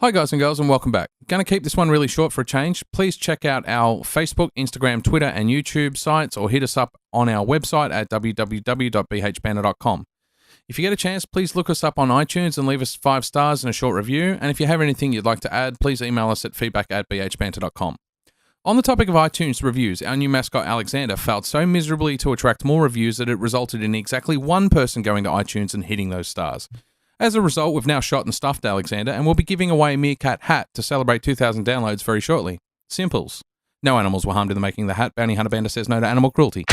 Hi guys and girls and welcome back. Going to keep this one really short for a change. Please check out our Facebook, Instagram, Twitter and YouTube sites or hit us up on our website at www.bhbanter.com. If you get a chance, please look us up on iTunes and leave us 5 stars and a short review. And if you have anything you'd like to add, please email us at feedback@bhbanter.com. On the topic of iTunes reviews, our new mascot Alexander failed so miserably to attract more reviews that it resulted in exactly one person going to iTunes and hitting those stars. As a result, we've now shot and stuffed Alexander and we'll be giving away a meerkat hat to celebrate 2,000 downloads very shortly. Simples. No animals were harmed in the making of the hat. Bounty Hunter Banter says no to animal cruelty.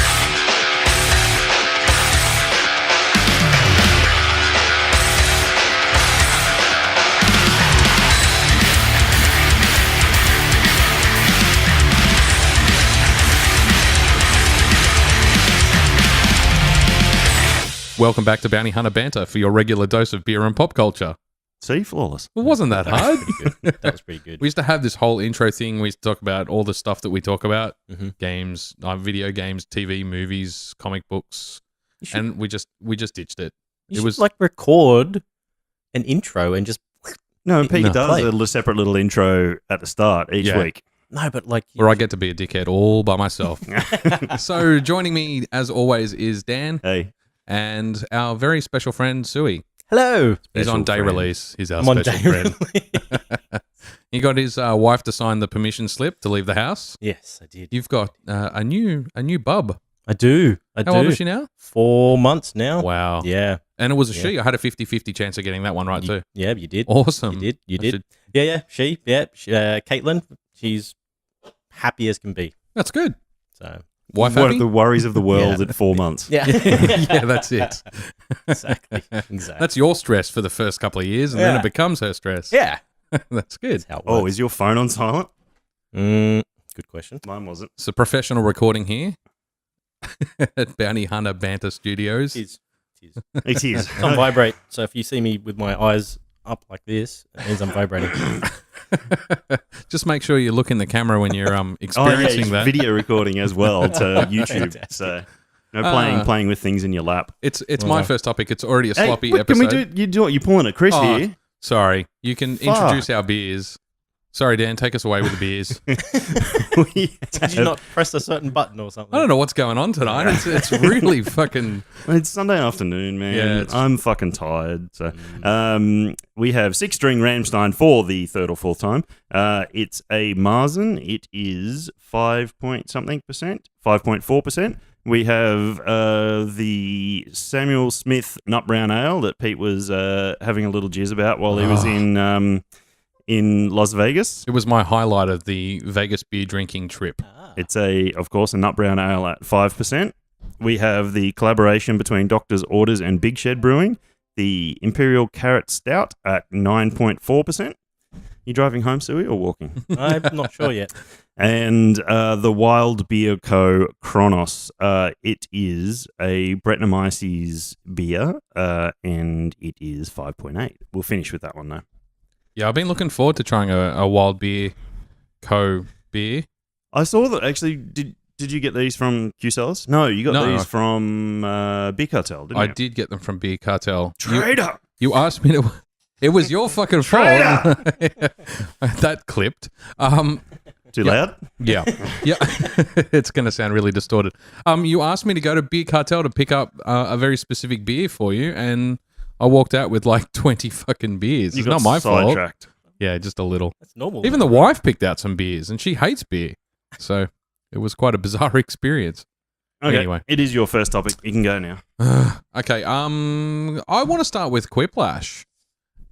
Welcome back to Bounty Hunter Banter for your regular dose of beer and pop culture. See, flawless. Well, wasn't that hard? That was pretty good. We used to have this whole intro thing. We used to talk about all the stuff that we talk about. Games, video games, TV, movies, comic books. And we just ditched it. You should like record an intro and just... No, Pete does a separate little intro at the start each week. No, but like... Where I get to be a dickhead all by myself. So joining me, as always, is Dan. Hey. And our very special friend, Suey. Hello. He's on day release. He's our special friend. He got his wife to sign the permission slip to leave the house. Yes, I did. You've got a new bub. I do. How old is she now? 4 months now. Wow. Yeah. And it was a she. I had a 50-50 chance of getting that one right too. Yeah, you did. Awesome. You did. Yeah. She, Caitlin, she's happy as can be. That's good. So... Wife What happy? are the worries of the world at 4 months? Yeah. Yeah, that's it. Exactly. That's your stress for the first couple of years, and then it becomes her stress. Yeah. That's good. That's how it Oh, works. is your phone on silent? Good question. Mine wasn't. It's a professional recording here at Bounty Hunter Banter Studios. It is. It is. It's on vibrate. So if you see me with my eyes up like this, it means I'm vibrating. Just make sure you look in the camera when you're experiencing that. Video recording as well to YouTube. Fantastic. So no playing with things in your lap. It's my first topic. It's already a sloppy episode. Can we do? You're pulling a Chris here. Sorry. You can introduce our beers. Sorry, Dan. Take us away with the beers. Did you not press a certain button or something? I don't know what's going on tonight. It's really fucking... It's Sunday afternoon, man. Yeah, I'm fucking tired. So, we have 6-string Ramstein for the third or fourth time. It's a Märzen. It is 5.4%. We have the Samuel Smith Nut Brown Ale that Pete was having a little jizz about while he was in Las Vegas. It was my highlight of the Vegas beer drinking trip. It's of course, a Nut Brown Ale at 5%. We have the collaboration between Doctor's Orders and Big Shed Brewing, the Imperial Carrot Stout at 9.4%. You driving home, Suey, or walking? I'm not sure yet. And the Wild Beer Co. Chronos. It is a Brettanomyces beer, and it is 5.8. We'll finish with that one, though. Yeah, I've been looking forward to trying a Wild Beer Co. beer. I saw that, actually, did you get these from Q-Cellars? No, you got these from Beer Cartel, didn't you? I did get them from Beer Cartel. Traitor! You asked me to... It was your fucking fault. That clipped. Too loud? Yeah. It's going to sound really distorted. You asked me to go to Beer Cartel to pick up a very specific beer for you, and I walked out with like 20 fucking beers. It's not my fault. Sidetracked. Yeah, just a little. That's normal. Even the wife picked out some beers, and she hates beer. So it was quite a bizarre experience. Okay, Anyway. it is your first topic. You can go now. Okay, I want to start with QuipLash.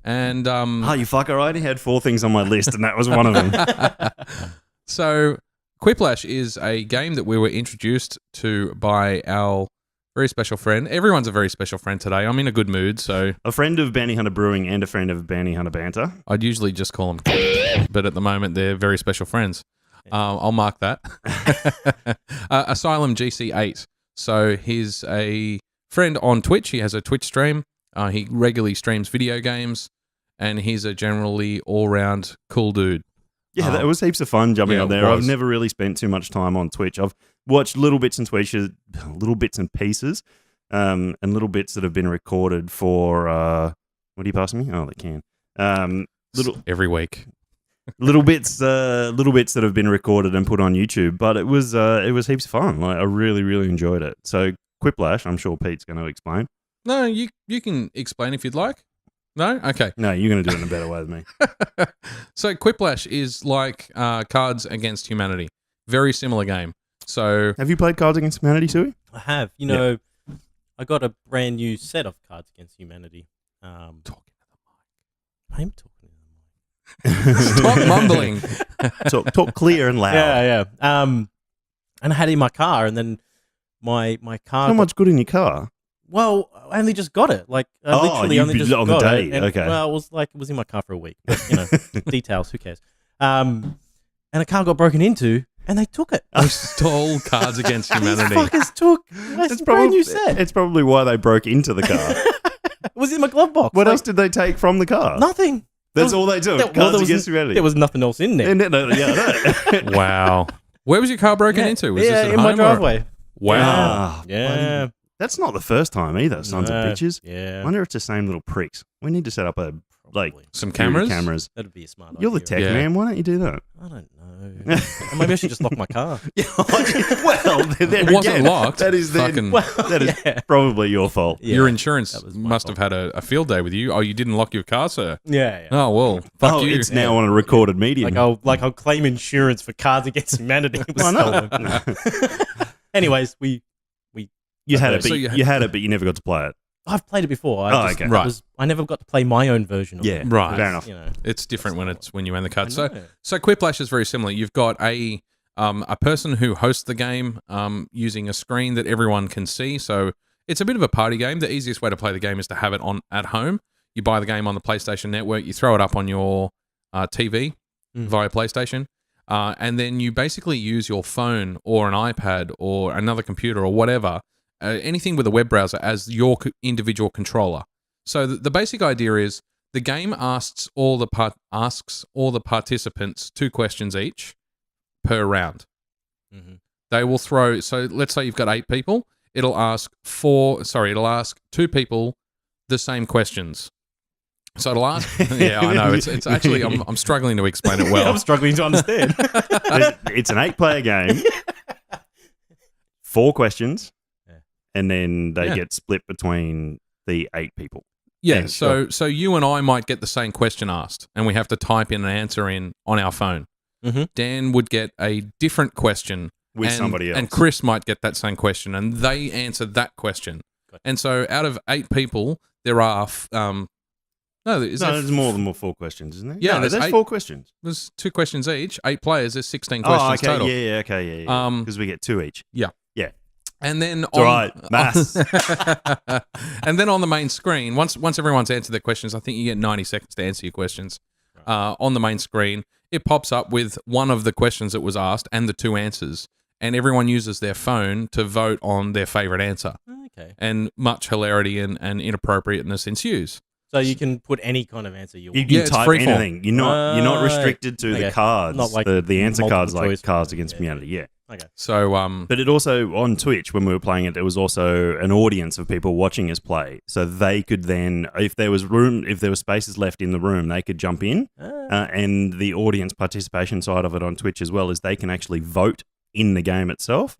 And You fucker, I only had 4 things on my list, and that was one of them. So QuipLash is a game that we were introduced to by our very special friend. Everyone's a very special friend today. I'm in a good mood, so... A friend of Bounty Hunter Brewing and a friend of Bounty Hunter Banter. I'd usually just call them but at the moment they're very special friends. I'll mark that. Asylum GC8. So he's a friend on Twitch. He has a Twitch stream. He regularly streams video games, and he's a generally all-round cool dude. Yeah, that was heaps of fun jumping on there. I've never really spent too much time on Twitch. I've watched little bits and pieces, and little bits that have been recorded for... what are you passing me? Oh, the can. every week. little bits that have been recorded and put on YouTube, but it was heaps of fun. Like, I really, really enjoyed it. So QuipLash, I'm sure Pete's going to explain. No, you can explain if you'd like. No? Okay. No, you're going to do it in a better way than me. So QuipLash is like Cards Against Humanity. Very similar game. So Have you played Cards Against Humanity, Suey? I have. You know, I got a brand new set of Cards Against Humanity. talking to I am talking to the mic. Stop mumbling. Talk clear and loud. Yeah. And I had it in my car, and then my car. How much good in your car? Well, I only just got it. Like, literally only just on the got day. it. And, Okay. Well, it was in my car for a week. But, you know, details. Who cares? And a car got broken into, and they took it. They stole Cards Against Humanity. These fuckers took my brand new set. It's probably why they broke into the car. It was in my glove box. What else did they take from the car? Nothing. That's all they took. Well, Cards Against Humanity. there was nothing else in there. Yeah, Wow. Where was your car broken into? Was this at in home my or- driveway. Wow. Yeah. That's not the first time either, sons of No. bitches. Yeah. I wonder if it's the same little pricks. We need to set up a Probably. Some security cameras? That'd be a smart You're the idea. tech Yeah. man. Why don't you do that? I don't know. Or maybe I should just lock my car. Well, there It wasn't again, locked. That is then, Fucking- that is yeah. probably your fault. Yeah. Your insurance That was my must fault. have had a field day with you. Oh, you didn't lock your car, sir? Yeah. Oh, well, fuck you. It's now on a recorded medium. Like I'll claim insurance for Cards Against Humanity. It was Why not? stolen. Anyways, You had Okay, it, but so you had it, but you never got to play it. I've played it before. Okay. Right. I never got to play my own version of Yeah, it. Right. fair enough. You know. It's different when you own the I card. So know. QuipLash is very similar. You've got a person who hosts the game using a screen that everyone can see. So it's a bit of a party game. The easiest way to play the game is to have it on at home. You buy the game on the PlayStation Network. You throw it up on your TV via PlayStation. And then you basically use your phone or an iPad or another computer or whatever, anything with a web browser as your individual controller. So the basic idea is the game asks all the participants 2 questions each per round. Mhm. They will throw. So let's say you've got 8 people. It'll ask 2 people the same questions. So it'll ask. Yeah, I know. It's actually I'm struggling to explain it well. I'm struggling to understand. It's an 8-player game. 4 questions, Yeah. and then they Yeah. get split between the 8 people. Yeah, Yeah, so you and I might get the same question asked, and we have to type in an answer in on our phone. Mhm. Dan would get a different question With and- somebody else. and Chris might get that same question, and they answer that question. Gotcha. And so, out of 8 people, there are There's more than 4 questions, isn't there? Yeah, no, there's there's 8 4 questions. There's 2 questions each. 8 players. There's 16 questions okay, total. yeah, yeah. Um, Because we get 2 each. And then It's all right, maths. and then on the main screen, once everyone's answered their questions, I think you get 90 seconds to answer your questions. On the main screen, it pops up with one of the questions that was asked and the 2 answers, and everyone uses their phone to vote on their favorite answer. Okay. And much hilarity and inappropriateness ensues. So you can put any kind of answer you You want. can it's type free form. anything. You're not Right. restricted to the Okay. cards, Not like the answer cards multiple like choice. Cards Against Yeah. Humanity. Yeah. Okay. So But it also, on Twitch, when we were playing it, there was also an audience of people watching us play. So they could then, if there was spaces left in the room, they could jump in. And the audience participation side of it on Twitch as well is they can actually vote in the game itself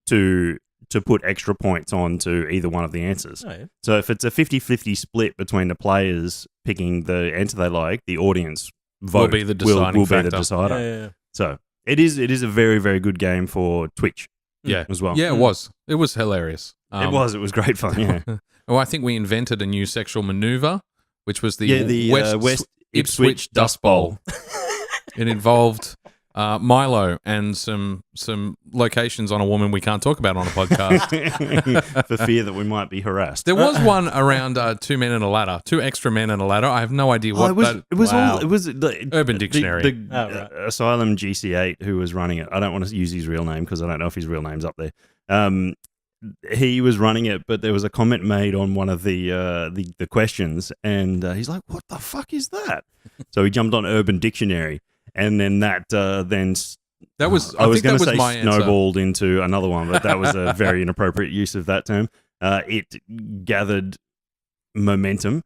to put extra points on to either one of the answers. Oh, yeah. So if it's a 50-50 split between the players picking the answer they like, the audience vote Will be the deciding will be the factor. decider. Yeah. So it is a very, very good game for Twitch yeah, as well. yeah, it was hilarious. It was great fun. Yeah. Well, I think we invented a new sexual maneuver, which was the West-Ipswich Dust Bowl. It involved Milo and some locations on a woman we can't talk about on a podcast. For fear that we might be harassed. There was one around 2 men and a ladder, 2 extra men and a ladder. I have no idea what that. Wow. Urban Dictionary. The Oh, right. Asylum GC8 who was running it. I don't want to use his real name because I don't know if his real name's up there. He was running it, but there was a comment made on one of the questions, and he's like, "What the fuck is that?" So he jumped on Urban Dictionary, and then that That was. I was think going that to was say my answer. snowballed into another one, but that was a very inappropriate use of that term. It gathered momentum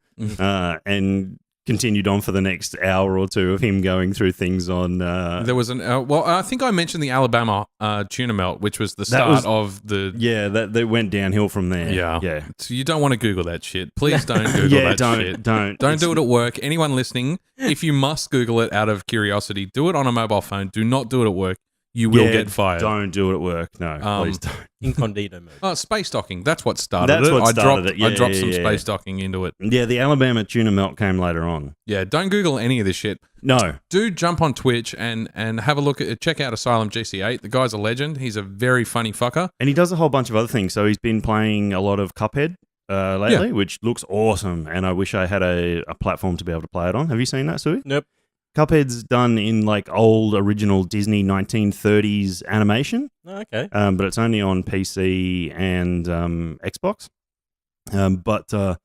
and continued on for the next hour or two of him going through things on. There was I think I mentioned the Alabama tuna melt, which was the of the. Yeah, they went downhill from there. Yeah. So you don't want to Google that shit. Please don't Google that shit. Don't do it at work. Anyone listening, if you must Google it out of curiosity, do it on a mobile phone. Do not do it at work. You will get fired. Don't do it at work. No, please don't. Incognito mode. Oh, space docking. That's what started That's it. what started it. Yeah, I dropped some yeah. space docking into it. Yeah, the Alabama tuna melt came later on. Yeah, don't Google any of this shit. No. Do jump on Twitch and have a look at check out Asylum GC8. The guy's a legend. He's a very funny fucker. And he does a whole bunch of other things. So he's been playing a lot of Cuphead lately, which looks awesome. And I wish I had a platform to be able to play it on. Have you seen that, Suey? Nope. Cuphead's done in like old original Disney 1930s animation. Oh, okay. But it's only on PC and Xbox. But the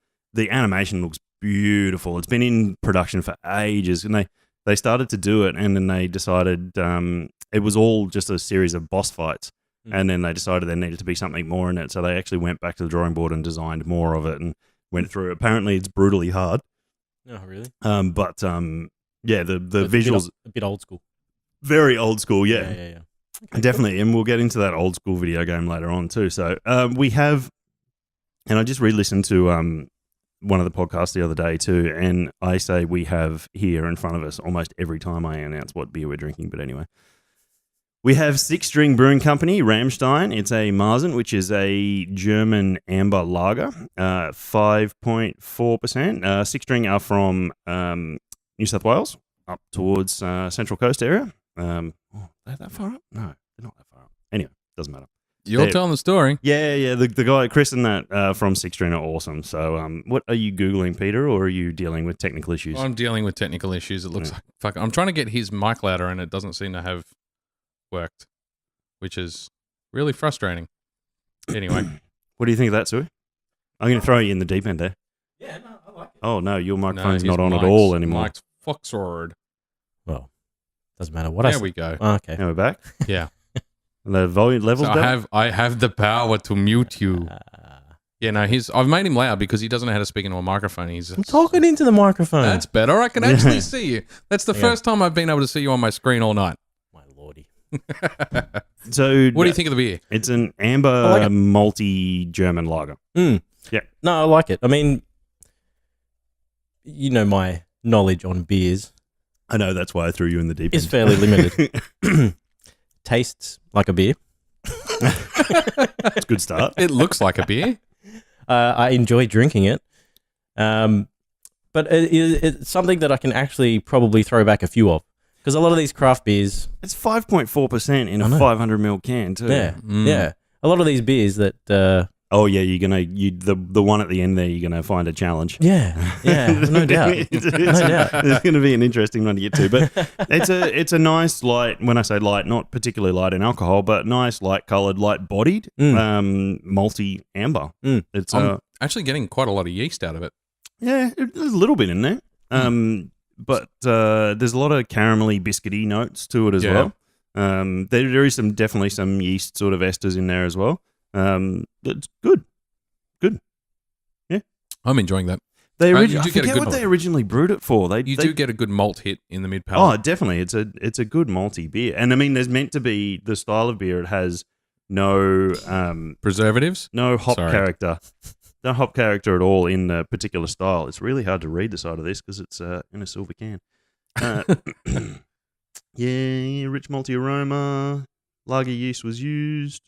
animation looks beautiful. It's been in production for ages, and they started to do it, and then they decided it was all just a series of boss fights, and then they decided there needed to be something more in it, so they actually went back to the drawing board and designed more of it and went through. Apparently, it's brutally hard. Oh, really? Yeah, the visuals a bit old school. Very old school. Yeah. Okay, definitely, and we'll get into that old school video game later on too. So we have, and I just re-listened to one of the podcasts the other day too, and I say we have here in front of us almost every time I announce what beer we're drinking. But anyway, we have Six String Brewing Company, Ramstein. It's a Märzen, which is a German amber lager, 5.4%. Six String are from New South Wales, up towards Central Coast area. They're that far up? No, they're not that far up. Anyway, doesn't matter. You're telling the story. Yeah. The guy, Chris and that from Six String are awesome. So what are you Googling, Peter, or are you dealing with technical issues? I'm dealing with technical issues. It looks like fuck. I'm trying to get his mic ladder and it doesn't seem to have worked, which is really frustrating. Anyway. What do you think of that, Suey? I'm going to throw you in the deep end there. Yeah, no, I like it. Oh, no, your microphone's not on at all anymore. Mike's Foxword. Well, doesn't matter what I say. There we go. Oh, okay. Now we're back. Yeah. The volume levels So down? I have the power to mute you. Yeah, no, I've made him loud because he doesn't know how to speak into a microphone. I'm talking into the microphone. That's better. I can actually see you. That's the first time I've been able to see you on my screen all night. My lordy. So, what do you think of the beer? It's an amber malty German lager. Yeah. No, I like it. I mean, you know my knowledge on beers. I know, that's why I threw you in the deep end. It's fairly limited. Tastes like a beer. It's a good start. It looks like a beer. I enjoy drinking it. But it's something that I can actually probably throw back a few of. Because a lot of these craft beers... It's 5.4% in a 500ml can too. Yeah, yeah. A lot of these beers that... Oh yeah, the one at the end there. You're gonna find a challenge. Yeah, no doubt, no doubt. It's gonna be an interesting one to get to, but it's a nice light. When I say light, not particularly light in alcohol, but nice light coloured, light bodied, malty amber. It's I'm actually getting quite a lot of yeast out of it. Yeah, there's a little bit in there, but there's a lot of caramelly, biscuity notes to it as well. There is definitely some yeast sort of esters in there as well. It's good. Yeah, I'm enjoying that. I forget what they originally brewed it for. They do get a good malt hit in the mid palate. Oh, definitely. It's a good malty beer, and I mean, there's meant to be the style of beer. It has no preservatives, no hop character, no hop character at all in the particular style. It's really hard to read the side of this because it's in a silver can. Yeah, rich malty aroma. Lager yeast was used.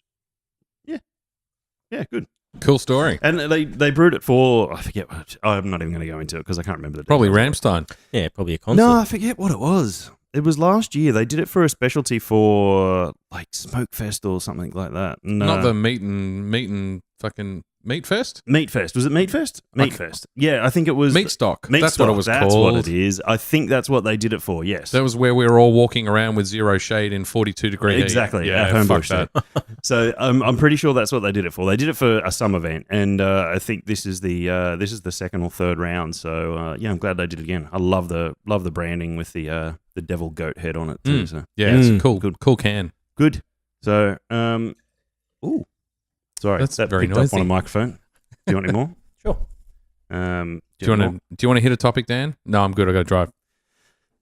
Yeah, good. Cool story. And they brewed it for, I forget what, I'm not even going to go into it because I can't remember the Probably details. Ramstein. Yeah, probably a concert. No, I forget what it was. It was last year. They did it for a specialty for like Smokefest or something like that. And, Not the meat and fucking Meat Fest? Meat Fest. Was it Meat Fest? Meat Fest. Yeah, I think it was. Meat Stock. Meat That's Stock. what it was That's called. what it is. I think that's what they did it for, yes. That was where we were all walking around with zero shade in 42-degree heat. Exactly. Yeah, at home fuck bush that. So I'm pretty sure that's what they did it for. They did it for a summer event, and I think this is the second or third round. So yeah, I'm glad they did it again. I love the branding with the devil goat head on it too. So Yeah, it's a cool can. good. So sorry, That's that very picked noisy. up on a microphone. Do you want any more? Sure. Do you Do you want to hit a topic, Dan? No, I'm good. I got to drive.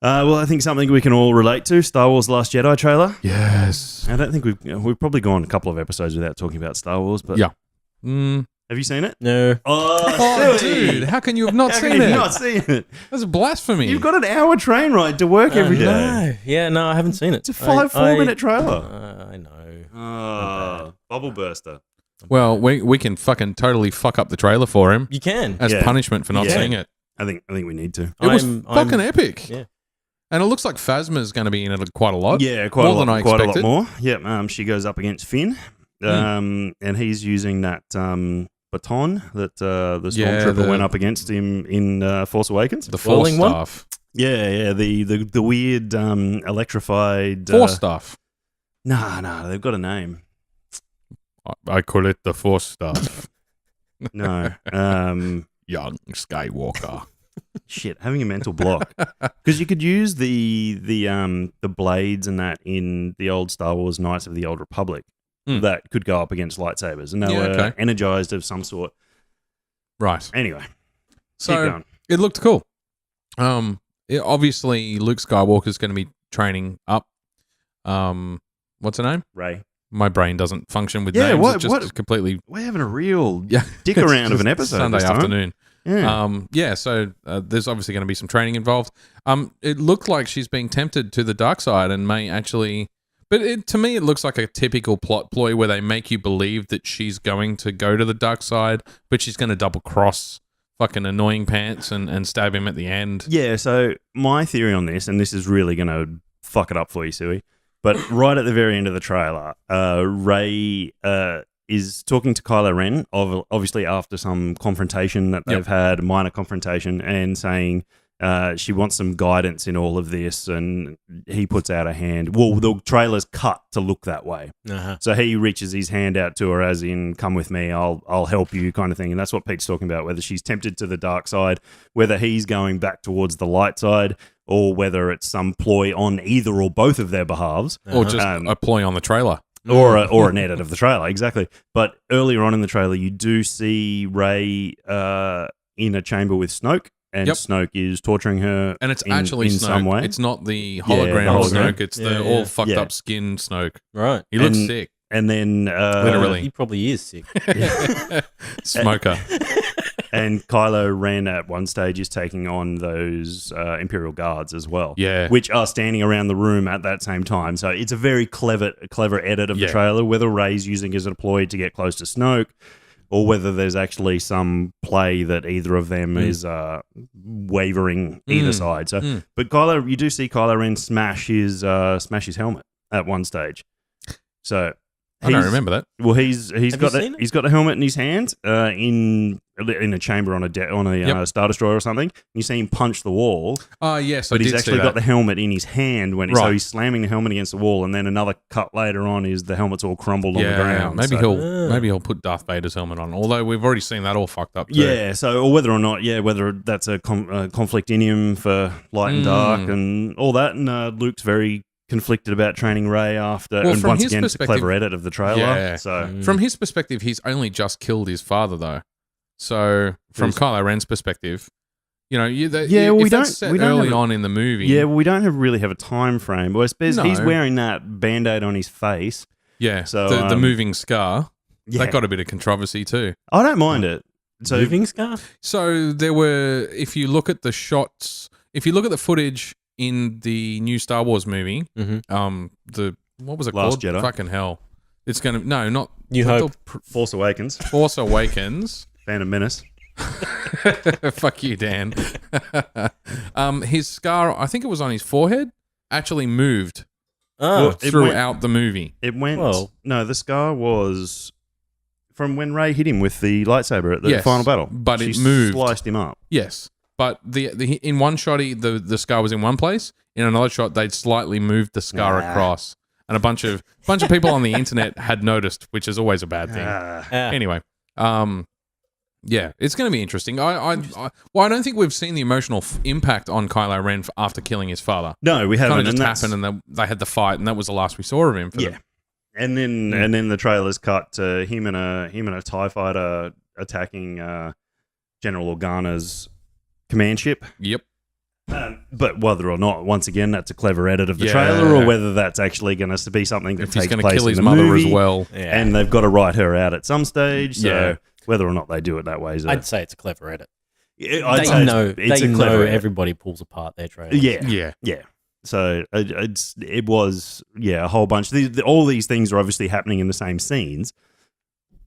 Well, I think something we can all relate to: Star Wars: Last Jedi trailer. Yes. I don't think we've probably gone a couple of episodes without talking about Star Wars, but Yeah. Have you seen it? No. Oh, dude, how can you have not seen it? Not seen it? That's blasphemy. You've got an hour train ride to work every day. No. Yeah, no, I haven't seen it. It's a 4-minute trailer. I know. Bubble burster. Well, we can fucking totally fuck up the trailer for him You can. as Yeah. punishment for not Yeah. seeing it. I think we need to. It was I'm- fucking epic. Yeah. And it looks like Phasma's going to be in it quite a lot. Yeah, quite More a lot, than I quite a lot expected. more. Yep. She goes up against Finn, and he's using that baton that the Stormtrooper went up against him in Force Awakens. The Force Whirling one? staff. Yeah. The weird electrified Force staff. Nah, they've got a name. I call it the Force staff. No. Young Skywalker. Shit, having a mental block because you could use the blades and that in the old Star Wars Knights of the Old Republic that could go up against lightsabers, and they were energized of some sort. Right. Anyway, keep So going. it looked cool. Obviously Luke Skywalker's going to be training up. What's her name? Ray, My brain doesn't function with Yeah, names. what- It's just what- we're we're having a real yeah. dick around of an Just episode Sunday this time. afternoon. Yeah. So there's obviously going to be some training involved. It looked like she's being tempted to the dark side and may actually, but to me it looks like a typical plot ploy where they make you believe that she's going to go to the dark side, but she's going to double cross fucking annoying pants and stab him at the end. Yeah, so my theory on this, and this is really going to fuck it up for you, Suey, but right at the very end of the trailer, Ray is talking to Kylo Ren, obviously after some confrontation that they've had, a minor confrontation, and saying she wants some guidance in all of this, and he puts out a hand. Well, the trailer's cut to look that way. Uh-huh. So he reaches his hand out to her as in, come with me, I'll help you kind of thing. And that's what Pete's talking about, whether she's tempted to the dark side, whether he's going back towards the light side, or whether it's some ploy on either or both of their behalves. Or just a ploy on the trailer. Or an edit of the trailer, exactly. But earlier on in the trailer, you do see Rey in a chamber with Snoke, and Snoke is torturing her. And it's in actually Snoke. some way. It's not the hologram the hologram. Snoke. It's the all fucked up skin Snoke. Right. He looks sick. And then Literally. He probably is sick. Smoker. And Kylo Ren at one stage is taking on those Imperial guards as well. Yeah. Which are standing around the room at that same time. So it's a very clever edit of the trailer, whether Rey's using it as a ploy to get close to Snoke, or whether there's actually some play that either of them is wavering either side. So, but you do see Kylo Ren smash his helmet at one stage. So I don't remember that. Well, he's got seen it? he's got a helmet in his hand in a chamber on a Star Destroyer or something. And you see him punch the wall. Oh, yes, but I he's did actually see got that. the helmet in his hand so Right. he's slamming the helmet against the wall. And then another cut later on is the helmet's all crumbled on the ground. Maybe So- maybe he'll put Darth Vader's helmet on. Although we've already seen that all fucked up too. Yeah, so or whether or not, whether that's a conflict in him for light and dark and all that. And Luke's very conflicted about training Rey after, Well, and from once his again, it's a perspective- clever edit of the trailer. Yeah. So From his perspective, he's only just killed his father, though. So from Who's- Kylo Ren's perspective, well, if we that's set we don't early have a- on in the movie. Yeah, well, we don't really have a time frame. Well, I suppose No. he's wearing that Band-Aid on his face. Yeah, So, the moving scar. Yeah. That got a bit of controversy too. I don't mind it. So Moving scar? So there were, if you look at the shots, if you look at the footage in the new Star Wars movie, what was it Last called? Jedi. Fucking hell. It's going to, no, not New Hope. Force Awakens, Force Awakens. Phantom Menace. Fuck you, Dan. His scar, I think it was on his forehead, actually moved Oh, It throughout the movie. It went. Well- No, the scar was from when Rey hit him with the lightsaber at the Yes, final battle. but She it moved. sliced him up. Yes, but the in one shot, the scar was in one place. In another shot, they'd slightly moved the scar across, and a bunch of people on the internet had noticed, which is always a bad thing. Anyway, yeah, it's going to be interesting. I don't think we've seen the emotional impact on Kylo Ren after killing his father. No, we It haven't. kind of just and that's- happened, and they had the fight, and that was the last we saw of him. Yeah. And then the trailers cut to him and a TIE fighter attacking General Organa's command ship. Yep. But whether or not, once again, that's a clever edit of the trailer, or whether that's actually going to be something that If he's takes going to place kill in his the mother movie, as well. Yeah. and they've got to write her out at some stage. So Yeah. whether or not they do it that way, I'd say it's a clever edit. I'd say it's a clever edit. Everybody pulls apart their trailer. Yeah. So it was a whole bunch. All these things are obviously happening in the same scenes,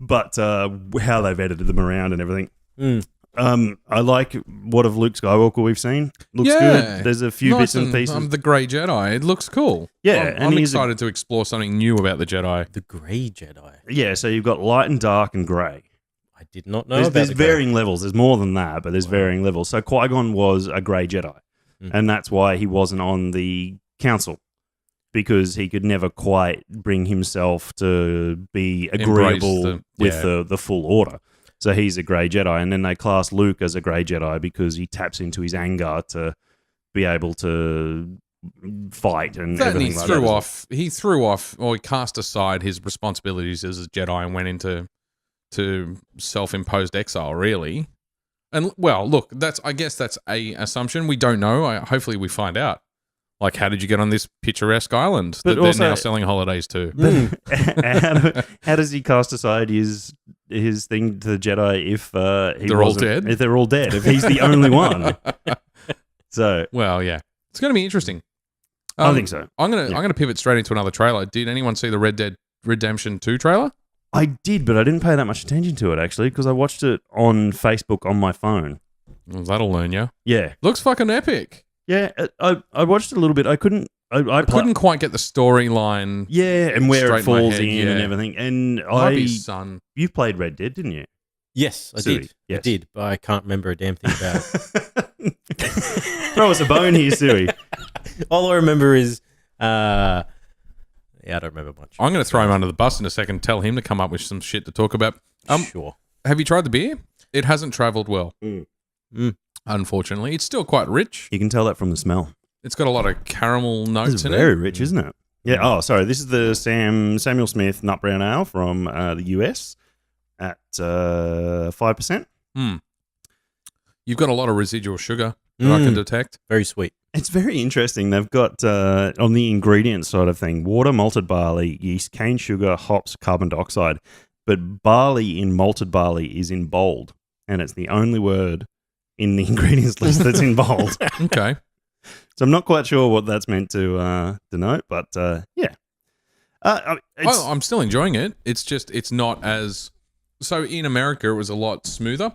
but how they've edited them around and everything. I like what of Luke Skywalker we've seen. Looks good. There's a few bits and pieces. The Grey Jedi. It looks cool. Yeah, I'm excited to explore something new about the Jedi. The Grey Jedi. Yeah, so you've got light and dark and grey. I did not know There's about varying levels. There's more than that, but there's varying levels. So Qui-Gon was a Grey Jedi, and that's why he wasn't on the council, because he could never quite bring himself to be agreeable with the full order. So he's a Grey Jedi, and then they class Luke as a Grey Jedi because he taps into his anger to be able to fight and everything he like threw that. off. He threw off, or he cast aside his responsibilities as a Jedi and went into self-imposed exile, really. And well, look, I guess that's a assumption. We don't know. Hopefully, we find out. Like, how did you get on this picturesque island that they're now selling holidays to? How does he cast aside his thing to the Jedi if they're all dead? If they're all dead, if he's the only one. So, well, yeah, it's going to be interesting. I think so. I'm gonna pivot straight into another trailer. Did anyone see the Red Dead Redemption 2 trailer? I did, but I didn't pay that much attention to it actually because I watched it on Facebook on my phone. Well, that'll learn you. Yeah, looks fucking epic. Yeah, I watched it a little bit. I couldn't quite get the storyline. Yeah, and where it falls in and everything. And son. You played Red Dead, didn't you? Yes, I did. Yes. I did, but I can't remember a damn thing about it. Throw us a bone here, Suey. All I remember is, I don't remember much. I'm going to throw him under the bus in a second. Tell him to come up with some shit to talk about. Sure. Have you tried the beer? It hasn't travelled well. Unfortunately, it's still quite rich. You can tell that from the smell. It's got a lot of caramel notes It's in it. very rich, isn't it? Yeah. Oh, sorry. This is the Samuel Smith Nut Brown Ale from the US at 5%. You've got a lot of residual sugar that I can detect. Very sweet. It's very interesting. They've got on the ingredients side of thing: water, malted barley, yeast, cane sugar, hops, carbon dioxide. But barley in malted barley is in bold, and it's the only word in the ingredients list that's in bold. Okay. So I'm not quite sure what that's meant to denote, but yeah. I'm still enjoying it. It's just, it's not as... So in America, it was a lot smoother.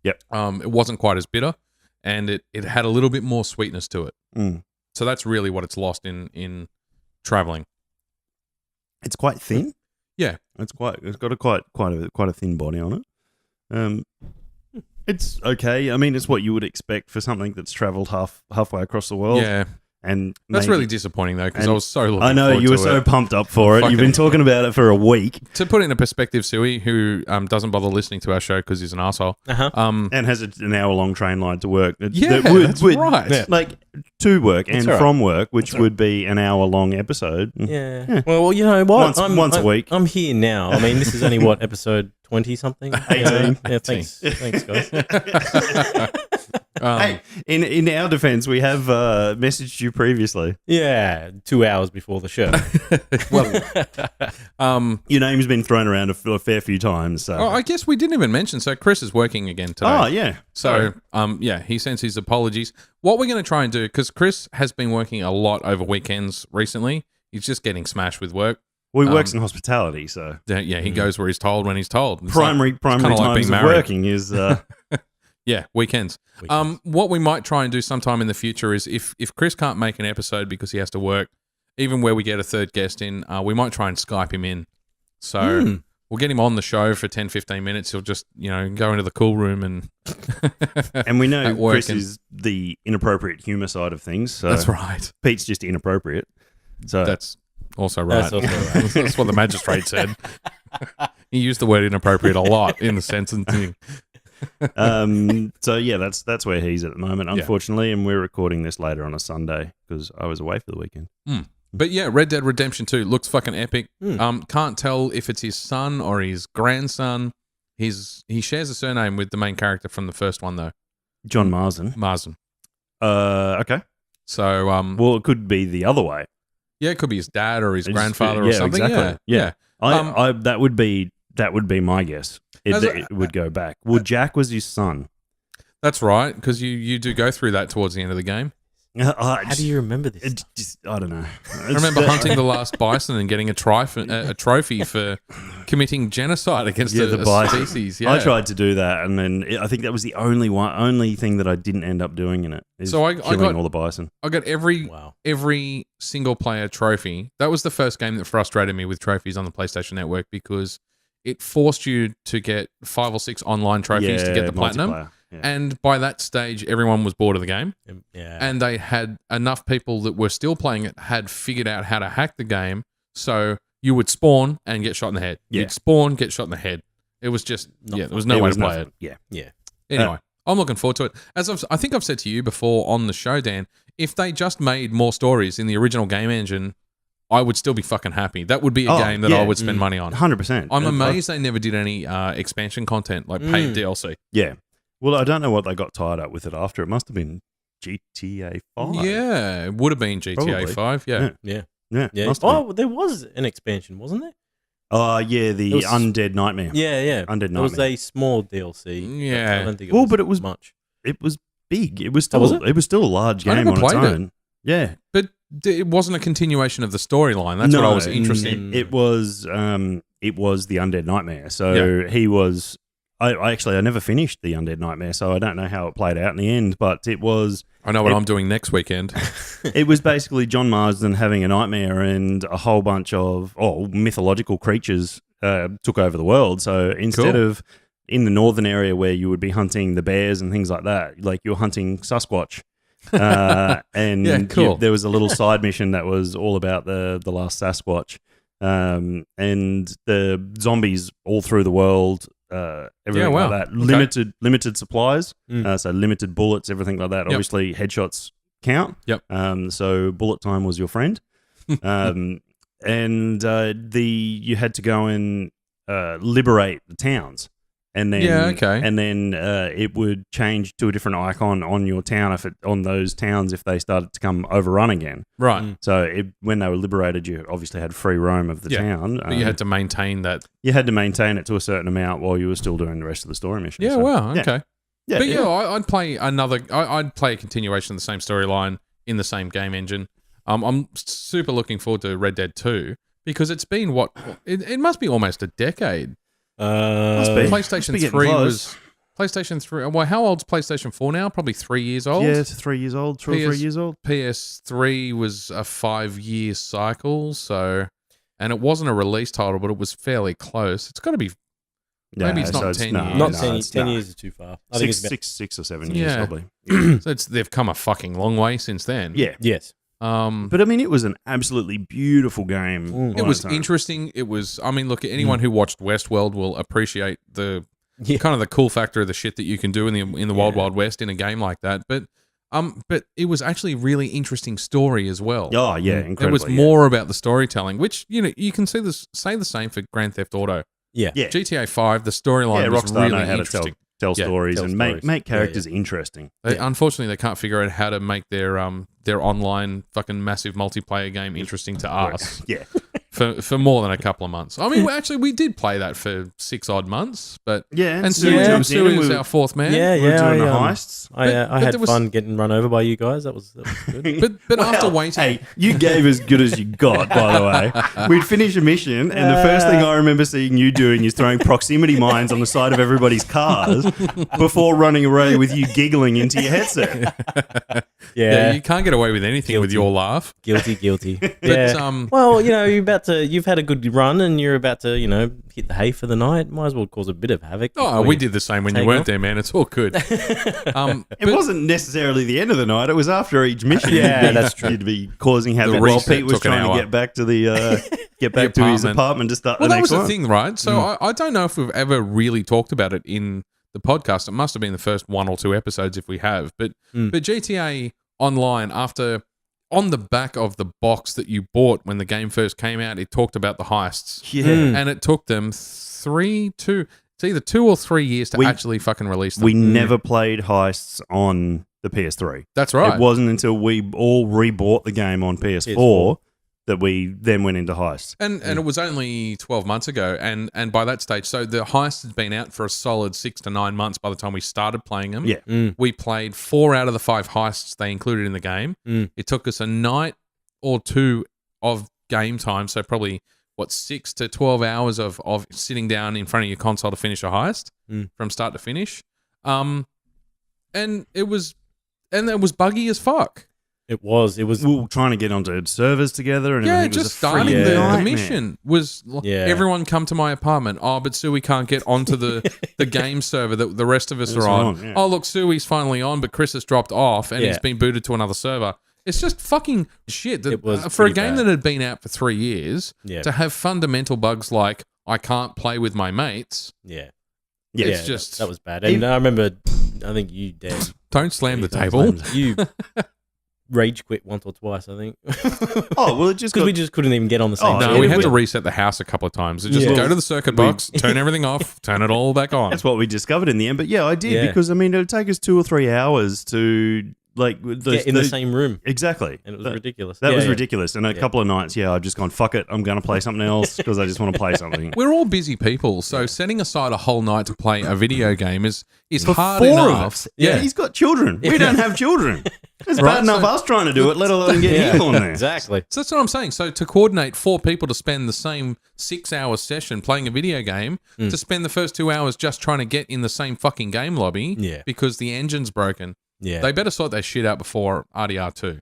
Yep. It wasn't quite as bitter, and it had a little bit more sweetness to it. So that's really what it's lost in traveling. It's quite thin. Yeah. It's got a quite a thin body on it. It's okay. I mean, it's what you would expect for something that's travelled halfway across the world. Yeah. And that's really disappointing, though, because I was so looking forward to it. I know, you were so pumped up for it. You've been talking about it for a week. To put it into perspective, Suey, who doesn't bother listening to our show because he's an arsehole. And has an hour-long train ride to work. That's right. Yeah. Like, to work and from work, which would be an hour-long episode. Yeah. Well, you know what? Once a week. I'm here now. I mean, this is only, what, episode 20-something? 18. Yeah, thanks. Thanks, guys. Hey, in our defense, we have messaged you previously. Yeah, 2 hours before the show. Well, your name's been thrown around a fair few times. So. I guess we didn't even mention. So Chris is working again today. Oh yeah. So he sends his apologies. What we're going to try and do, because Chris has been working a lot over weekends recently. He's just getting smashed with work. Well, he works in hospitality, so he goes where he's told when he's told. It's primary times of working is. Yeah, weekends. What we might try and do sometime in the future is if Chris can't make an episode because he has to work, even where we get a third guest in, we might try and Skype him in. So we'll get him on the show for 10, 15 minutes. He'll just, go into the cool room and... and we know Chris is the inappropriate humour side of things. So that's right. Pete's just inappropriate. So that's also right. That's also right. That's what the magistrate said. He used the word inappropriate a lot in the sentencing. So yeah, that's where he's at the moment, unfortunately, and we're recording this later on a Sunday because I was away for the weekend. But yeah, Red Dead Redemption 2 looks fucking epic. Can't tell if it's his son or his grandson. He shares a surname with the main character from the first one, though. John Märzen. Märzen. Okay. So, Well, it could be the other way. yeah, it could be his dad or his It's- grandfather or yeah, something. exactly. Yeah. I that would be my guess. As a- It would go back. Well, Jack was his son. That's right, because you do go through that towards the end of the game. How do you remember this? I don't know. I remember hunting the last bison and getting a trophy for committing genocide against the a bison. species. Yeah. I tried to do that, and then I think that was the only thing that I didn't end up doing in it. Is So I killing got- all the bison. I got every Wow. single player trophy. That was the first game that frustrated me with trophies on the PlayStation Network because it forced you to get 5 or 6 online trophies to get the platinum. multiplayer. Yeah. And by that stage, everyone was bored of the game. Yeah. And they had enough people that were still playing it had figured out how to hack the game. So you would spawn and get shot in the head. Yeah. You'd spawn, get shot in the head. It was just, there was no It way was to play nothing. it. Yeah. Anyway, I'm looking forward to it. As I think I've said to you before on the show, Dan, if they just made more stories in the original game engine, I would still be fucking happy. That would be a game that I would spend money on. 100%. I'm amazed they never did any expansion content, like paid DLC. Yeah. Well, I don't know what they got tied up with it after. It must have been GTA 5. Yeah, it would have been GTA Probably. 5. Yeah. Yeah. Yeah. Yeah. Must have been. Oh, there was an expansion, wasn't there? Yeah, the It was- Undead Nightmare. Yeah. Undead There was Nightmare. a small DLC. Yeah. I don't think Well, but it was- much. It was big. It was still. was it? It was still a large I game never on its played it. own. Yeah. But it wasn't a continuation of the storyline. That's what I was interested in. It was. It was the Undead Nightmare. So he was. I never finished the Undead Nightmare, so I don't know how it played out in the end. But it was. I know what I'm doing next weekend. It was basically John Marsden having a nightmare, and a whole bunch of mythological creatures took over the world. So instead of in the northern area where you would be hunting the bears and things like that, like you're hunting Sasquatch. And Yeah, cool. there was a little side mission that was all about the last Sasquatch, and the zombies all through the world, everything wow. like that. Okay. Limited supplies, so limited bullets, everything like that. Yep. Obviously, headshots count. Yep. So bullet time was your friend, and you had to go and liberate the towns. And then, and then it would change to a different icon on your town on those towns if they started to come overrun again. Right. So when they were liberated, you obviously had free roam of the town. But you had to maintain that. You had to maintain it to a certain amount while you were still doing the rest of the story mission. Yeah, So, wow. Okay. Yeah, But I'd play I'd play a continuation of the same storyline in the same game engine. I'm super looking forward to Red Dead 2 because it's been it must be almost a decade. PlayStation 3 was PlayStation 3. Well, how old's PlayStation 4 now? Probably 3 years old. Yeah, it's 3 years old, 2 or 3 years old. PS3 was a 5-year cycle, and it wasn't a release title, but it was fairly close. It's got to be. Maybe it's not 10 years. Not 10 years is too far. I think it's about 6 or 7 years, probably. So they've come a fucking long way since then. Yeah. Yes. But I mean, it was an absolutely beautiful game. It was interesting. It was. I mean, look, anyone who watched Westworld will appreciate the kind of the cool factor of the shit that you can do in the Wild Wild West in a game like that. But it was actually a really interesting story as well. Oh yeah, incredibly. It was more about the storytelling, which you can say the same for Grand Theft Auto. Yeah. GTA 5, the storyline was Rockstar really know how interesting. to tell stories tell and stories. make characters interesting. Unfortunately, they can't figure out how to make their online fucking massive multiplayer game interesting to us. Yeah. For more than a couple of months. I mean, we did play that for 6 odd months, but and Suey jumped in and was we our fourth man. Yeah, were doing the I heists. I had fun getting run over by you guys. That was good. But after waiting, Hey, you gave as good as you got, by the way. We'd finish a mission, and the first thing I remember seeing you doing is throwing proximity mines on the side of everybody's cars before running away with you giggling into your headset. yeah, you can't get away with anything with your laugh. Guilty. Yeah. Well, you've had a good run, and you're about to, hit the hay for the night. Might as well cause a bit of havoc. Oh, we did the same when you weren't there, man. It's all good. It wasn't necessarily the end of the night. It was after each mission. That's true. You'd be causing havoc The while reset Pete was took an trying to hour. get back to to his apartment to start Well, the that next was one. the thing, right? So I don't know if we've ever really talked about it in the podcast. It must have been the first 1 or 2 episodes if we have. But GTA Online, on the back of the box that you bought when the game first came out, it talked about the heists. Yeah. And it took them It's either 2 or 3 years to We- actually fucking release them. We never played heists on the PS3. That's right. It wasn't until we all rebought the game on PS4 that we then went into heists. And it was only 12 months ago, and by that stage, so the heist had been out for a solid 6 to 9 months by the time we started playing them. Yeah. We played 4 out of the 5 heists they included in the game. It took us a night or 2 of game time, so probably 6 to 12 hours of sitting down in front of your console to finish a heist from start to finish. And it was buggy as fuck. It was. We were trying to get onto servers together, and Yeah, everything was just a starting freaking the nightmare. mission was everyone come to my apartment. Oh, but Suey can't get onto the game server that the rest of us are on. Yeah. Oh, look, Suey's finally on, but Chris has dropped off and he's been booted to another server. It's just fucking shit. It was for a pretty game bad. that had been out for 3 years, Yeah. to have fundamental bugs like I can't play with my mates. Yeah. Yeah, It's just that was bad. And I remember, I think you, Dan. don't slam the Don't table. slam- You rage quit once or twice, I think. Oh, well, it just Because got... we just couldn't even get on the same. Oh, No, server. we had to reset the house a couple of times. Just Yeah. go to the circuit box, turn everything off, turn it all back on. That's what we discovered in the end. But yeah, I did Yeah. because, I mean, it would take us 2 or 3 hours to, like... get in the same room. Exactly. And it was ridiculous. That Yeah, was yeah. ridiculous. And a couple of nights, I've just gone, fuck it, I'm going to play something else because I just want to play something. We're all busy people, so setting aside a whole night to play a video game is For hard 4 enough. of us. Yeah, he's got children. We don't have children. It's Right, bad enough so- us trying to do it, let alone get him on there. Exactly. So that's what I'm saying. So to coordinate 4 people to spend the same 6-hour session playing a video game, to spend the first 2 hours just trying to get in the same fucking game lobby Yeah. because the engine's broken, Yeah. they better sort that shit out before RDR2.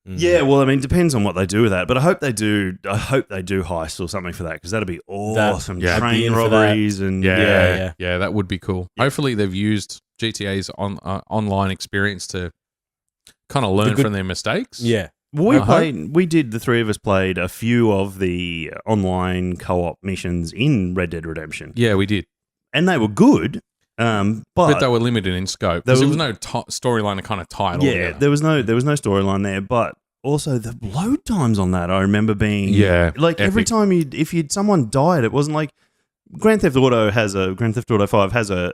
Yeah, well, I mean, depends on what they do with that, but I hope they do heists or something for that because that'd be awesome. yeah. I'd be Train in for that. robberies and Yeah. Yeah, that would be cool. Hopefully they've used GTA's online experience to kind of learn from their mistakes. Yeah. Well, Uh-huh. the 3 of us played a few of the online co-op missions in Red Dead Redemption, Yeah, we did. and they were good. But But they were limited in scope. There There was- was no storyline to kind of tie it all yeah, together. there was no storyline there, but also the load times on that I remember being like every epic. time someone died, it wasn't like Grand Theft Auto 5 has a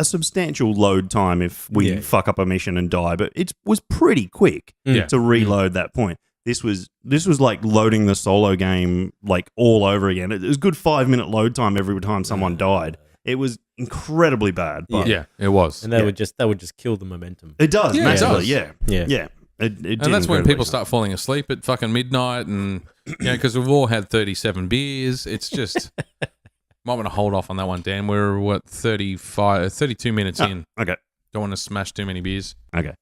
substantial load time if we fuck up a mission and die, but it was pretty quick Yeah. to reload that point. This was like loading the solo game like all over again. It was a good 5-minute load time every time someone died. It was incredibly bad. But Yeah, it was. And that would just kill the momentum. it does, Yeah, it massively, does. yeah. Yeah. Yeah. It did And that's when incredibly people so. start falling asleep at fucking midnight, and because we've all had 37 beers. It's just might want to hold off on that one, Dan. We're 32 minutes in. Okay. Don't want to smash too many beers. Okay.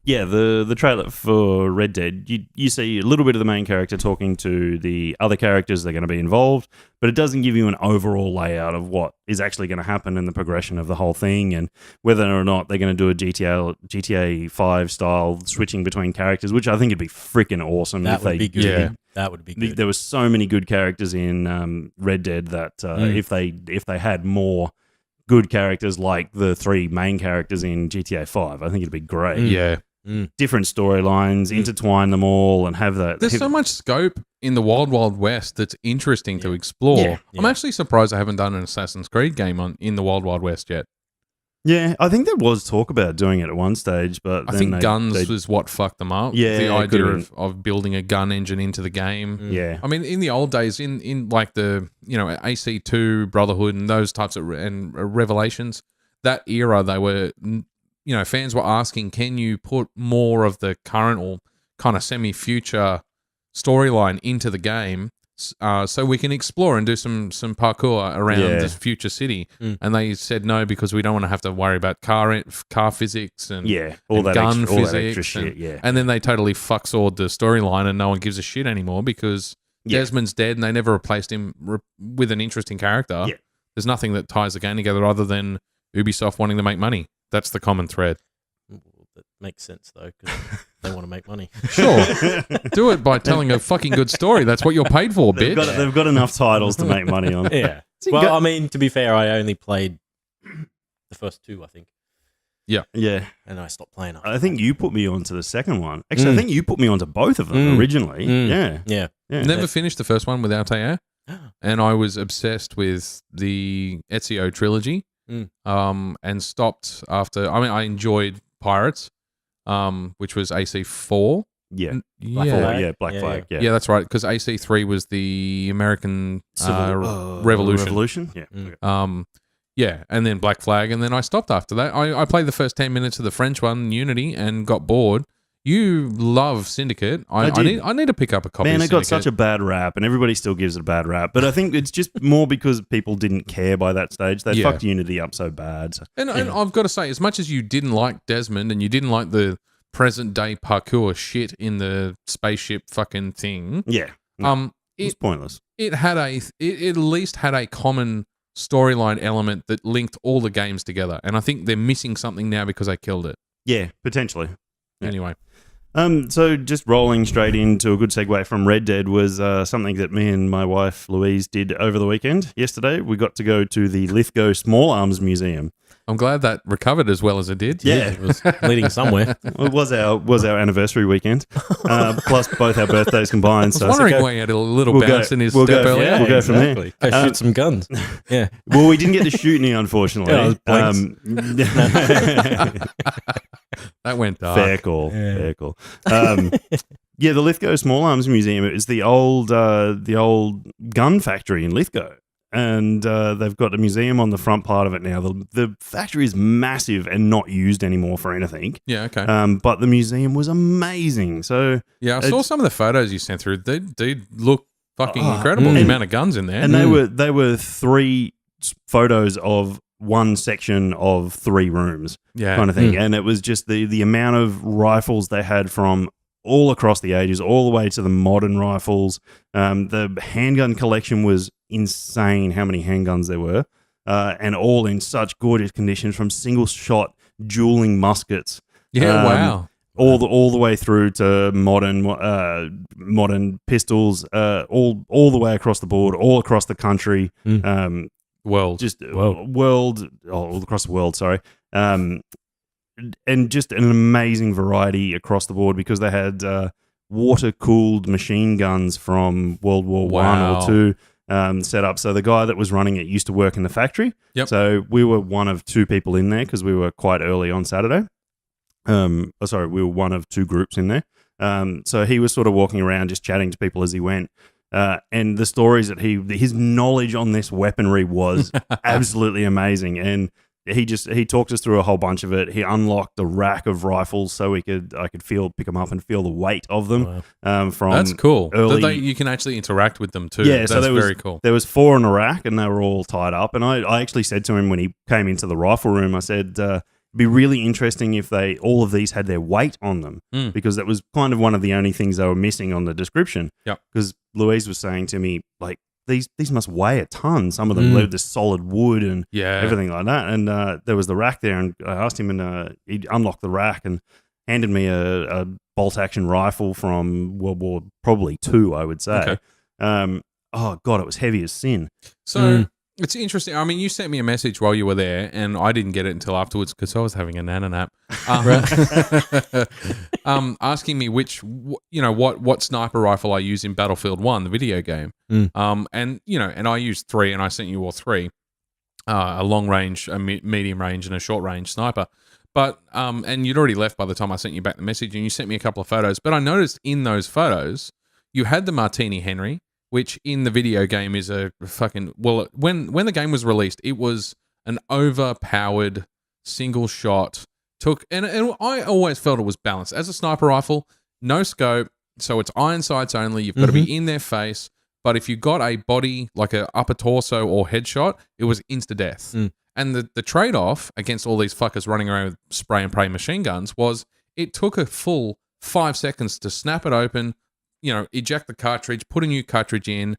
Yeah, the trailer for Red Dead, you see a little bit of the main character talking to the other characters that are going to be involved, but it doesn't give you an overall layout of what is actually going to happen in the progression of the whole thing and whether or not they're going to do a GTA 5 style switching between characters, which I think would be freaking awesome. That if would they be good. Yeah. That would be good. There were so many good characters in Red Dead that if they had more good characters like the 3 main characters in GTA 5, I think it'd be great. Yeah. Different storylines, intertwine them all, and have that. There's so much scope in the Wild Wild West that's interesting to explore. Yeah. I'm actually surprised I haven't done an Assassin's Creed game in the Wild Wild West yet. Yeah, I think there was talk about doing it at one stage, but I then think they- guns they- was what fucked them up. Yeah, the it idea could've of building a gun engine into the game. yeah, I mean, in the old days, in like the AC2 Brotherhood and those types of and Revelations, that era, they were fans were asking, can you put more of the current or kind of semi-future storyline into the game so we can explore and do some parkour around this future city? And they said no because we don't want to have to worry about car physics and all and that gun extra, all that physics extra shit. and, Yeah, and then they totally fucksawed the storyline and no one gives a shit anymore because Desmond's dead and they never replaced him with an interesting character. Yeah. There's nothing that ties the game together other than Ubisoft wanting to make money. That's the common thread. That makes sense, though, because they want to make money. Sure. Do it by telling a fucking good story. That's what you're paid for, bitch. they've got enough titles to make money on. Yeah. So you Well, go- I mean, to be fair, I only played the first 2, I think, yeah. and I stopped playing after I think you put me onto the second one. Actually, I think you put me onto both of them originally. Mm. Yeah, Yeah. yeah. Never finished the first one with Altair. and I was obsessed with the Ezio trilogy. And stopped after. I mean, I enjoyed Pirates, which was AC4. Yeah. Black Flag. Black Flag. Yeah. Yeah, that's right. Because AC3 was the American Revolution. Yeah. Yeah, and then Black Flag, and then I stopped after that. I played the first 10 minutes of the French one, Unity, and got bored. You love Syndicate. I need to pick up a copy of Man, it Syndicate. got such a bad rap, and everybody still gives it a bad rap. But I think it's just more because people didn't care by that stage. They fucked Unity up so bad. So, and I've got to say, as much as you didn't like Desmond and you didn't like the present-day parkour shit in the spaceship fucking thing... Yeah. It was pointless. It had it at least had a common storyline element that linked all the games together. And I think they're missing something now because I killed it. Yeah, potentially. Yeah. Anyway. So just rolling straight into a good segue from Red Dead was something that me and my wife Louise did over the weekend. Yesterday, we got to go to the Lithgow Small Arms Museum. I'm glad that recovered as well as it did. Yeah, It was leading somewhere. It was our anniversary weekend, plus both our birthdays combined. I was wondering why he had a little bounce in his step earlier. We'll go from there. Go shoot some guns. Yeah. Well, we didn't get to shoot any, unfortunately. That went dark. Fair call. Yeah, the Lithgow Small Arms Museum is the old gun factory in Lithgow. And they've got a museum on the front part of it now. The factory is massive and not used anymore for anything. Yeah, okay. But the museum was amazing. So yeah, I saw some of the photos you sent through. They look fucking incredible. The amount of guns in there. And they were 3 photos of one section of 3 rooms, kind of thing. And it was just the amount of rifles they had from all across the ages, all the way to the modern rifles. The handgun collection was insane, how many handguns there were, and all in such gorgeous condition, from single shot dueling muskets. Yeah, wow. All the way through to modern pistols, all the way across the board, all across the country. World. All across the world, sorry. And just an amazing variety across the board, because they had water-cooled machine guns from World War I or II set up. So the guy that was running it used to work in the factory. Yep. So we were one of 2 people in there because we were quite early on Saturday. We were one of 2 groups in there. So he was sort of walking around just chatting to people as he went. And the stories that his knowledge on this weaponry was absolutely amazing. And he talked us through a whole bunch of it. He unlocked a rack of rifles so I could pick them up and feel the weight of them. Wow. From that's cool. Early, you can actually interact with them too. Yeah, that's so very cool. There was 4 in a rack, and they were all tied up. And I actually said to him when he came into the rifle room, I said, it'd be really interesting if all of these had their weight on them, because that was kind of one of the only things they were missing on the description. Yep. Because Louise was saying to me, like, these must weigh a ton. Some of them load this solid wood and everything like that. And there was the rack there, and I asked him, and he unlocked the rack and handed me a bolt-action rifle from World War probably II, I would say. Okay. Oh, God, it was heavy as sin. So it's interesting. I mean, you sent me a message while you were there, and I didn't get it until afterwards because I was having a nana nap. Asking me what sniper rifle I use in Battlefield 1, the video game. And I used 3, and I sent you all 3, a long range, a medium range, and a short range sniper. But and you'd already left by the time I sent you back the message, and you sent me a couple of photos. But I noticed in those photos you had the Martini Henry, which in the video game is a fucking... Well, when the game was released, it was an overpowered single shot. And I always felt it was balanced. As a sniper rifle, no scope, so it's iron sights only. You've got to be in their face. But if you got a body, like a upper torso or headshot, it was insta-death. And the trade-off against all these fuckers running around with spray and pray machine guns was it took a full 5 seconds to snap it open, eject the cartridge, put a new cartridge in,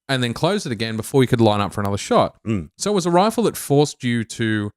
and then close it again before you could line up for another shot. So it was a rifle that forced you to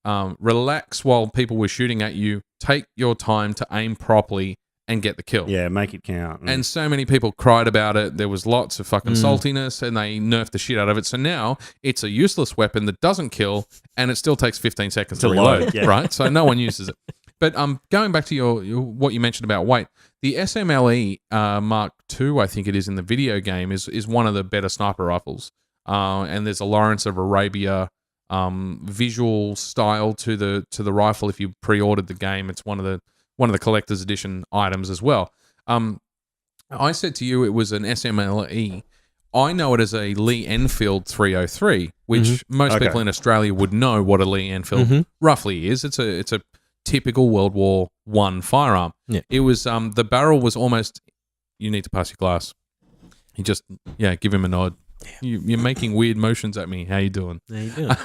relax while people were shooting at you, take your time to aim properly, and get the kill. Yeah, make it count. And so many people cried about it. There was lots of fucking saltiness, and they nerfed the shit out of it. So now it's a useless weapon that doesn't kill, and it still takes 15 seconds to reload, right? So no one uses it. But going back to your what you mentioned about weight, The SMLE Mark II, I think it is in the video game, is one of the better sniper rifles. And there's a Lawrence of Arabia visual style to the rifle. If you pre-ordered the game, it's one of the collector's edition items as well. I said to you it was an SMLE. I know it as a Lee Enfield 303, which most people in Australia would know what a Lee Enfield roughly is. It's a typical World War I firearm. Yeah. It was the barrel was almost. You need to pass your glass. He just give him a nod. You're making weird motions at me. How you doing? How you doing?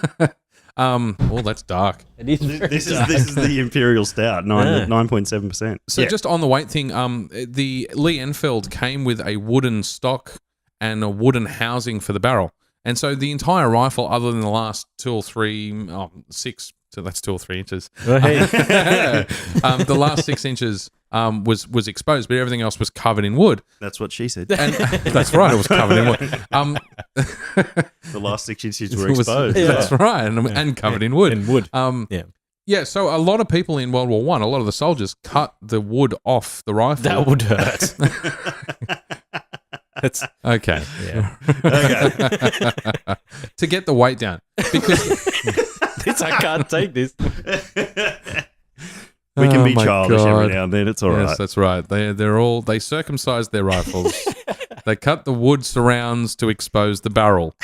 Well, that's dark. It is This is the Imperial Stout, 9.7%. So just on the weight thing, the Lee Enfield came with a wooden stock and a wooden housing for the barrel. And so the entire rifle, other than the last 2 or 3, 6, so that's 2 or 3 inches. Oh, hey. The last 6 inches was exposed, but everything else was covered in wood. That's what she said. And that's right, it was covered in wood. The last 6 inches were exposed. That's right, and covered in wood. In wood. Yeah, so a lot of people in World War I, a lot of the soldiers cut the wood off the rifle. That would hurt. It's okay. yeah. Okay. To get the weight down. Because I can't take this. We can be my childish every God. now and then. It's all right. Yes, that's right. They circumcised their rifles. They cut the wood surrounds to expose the barrel.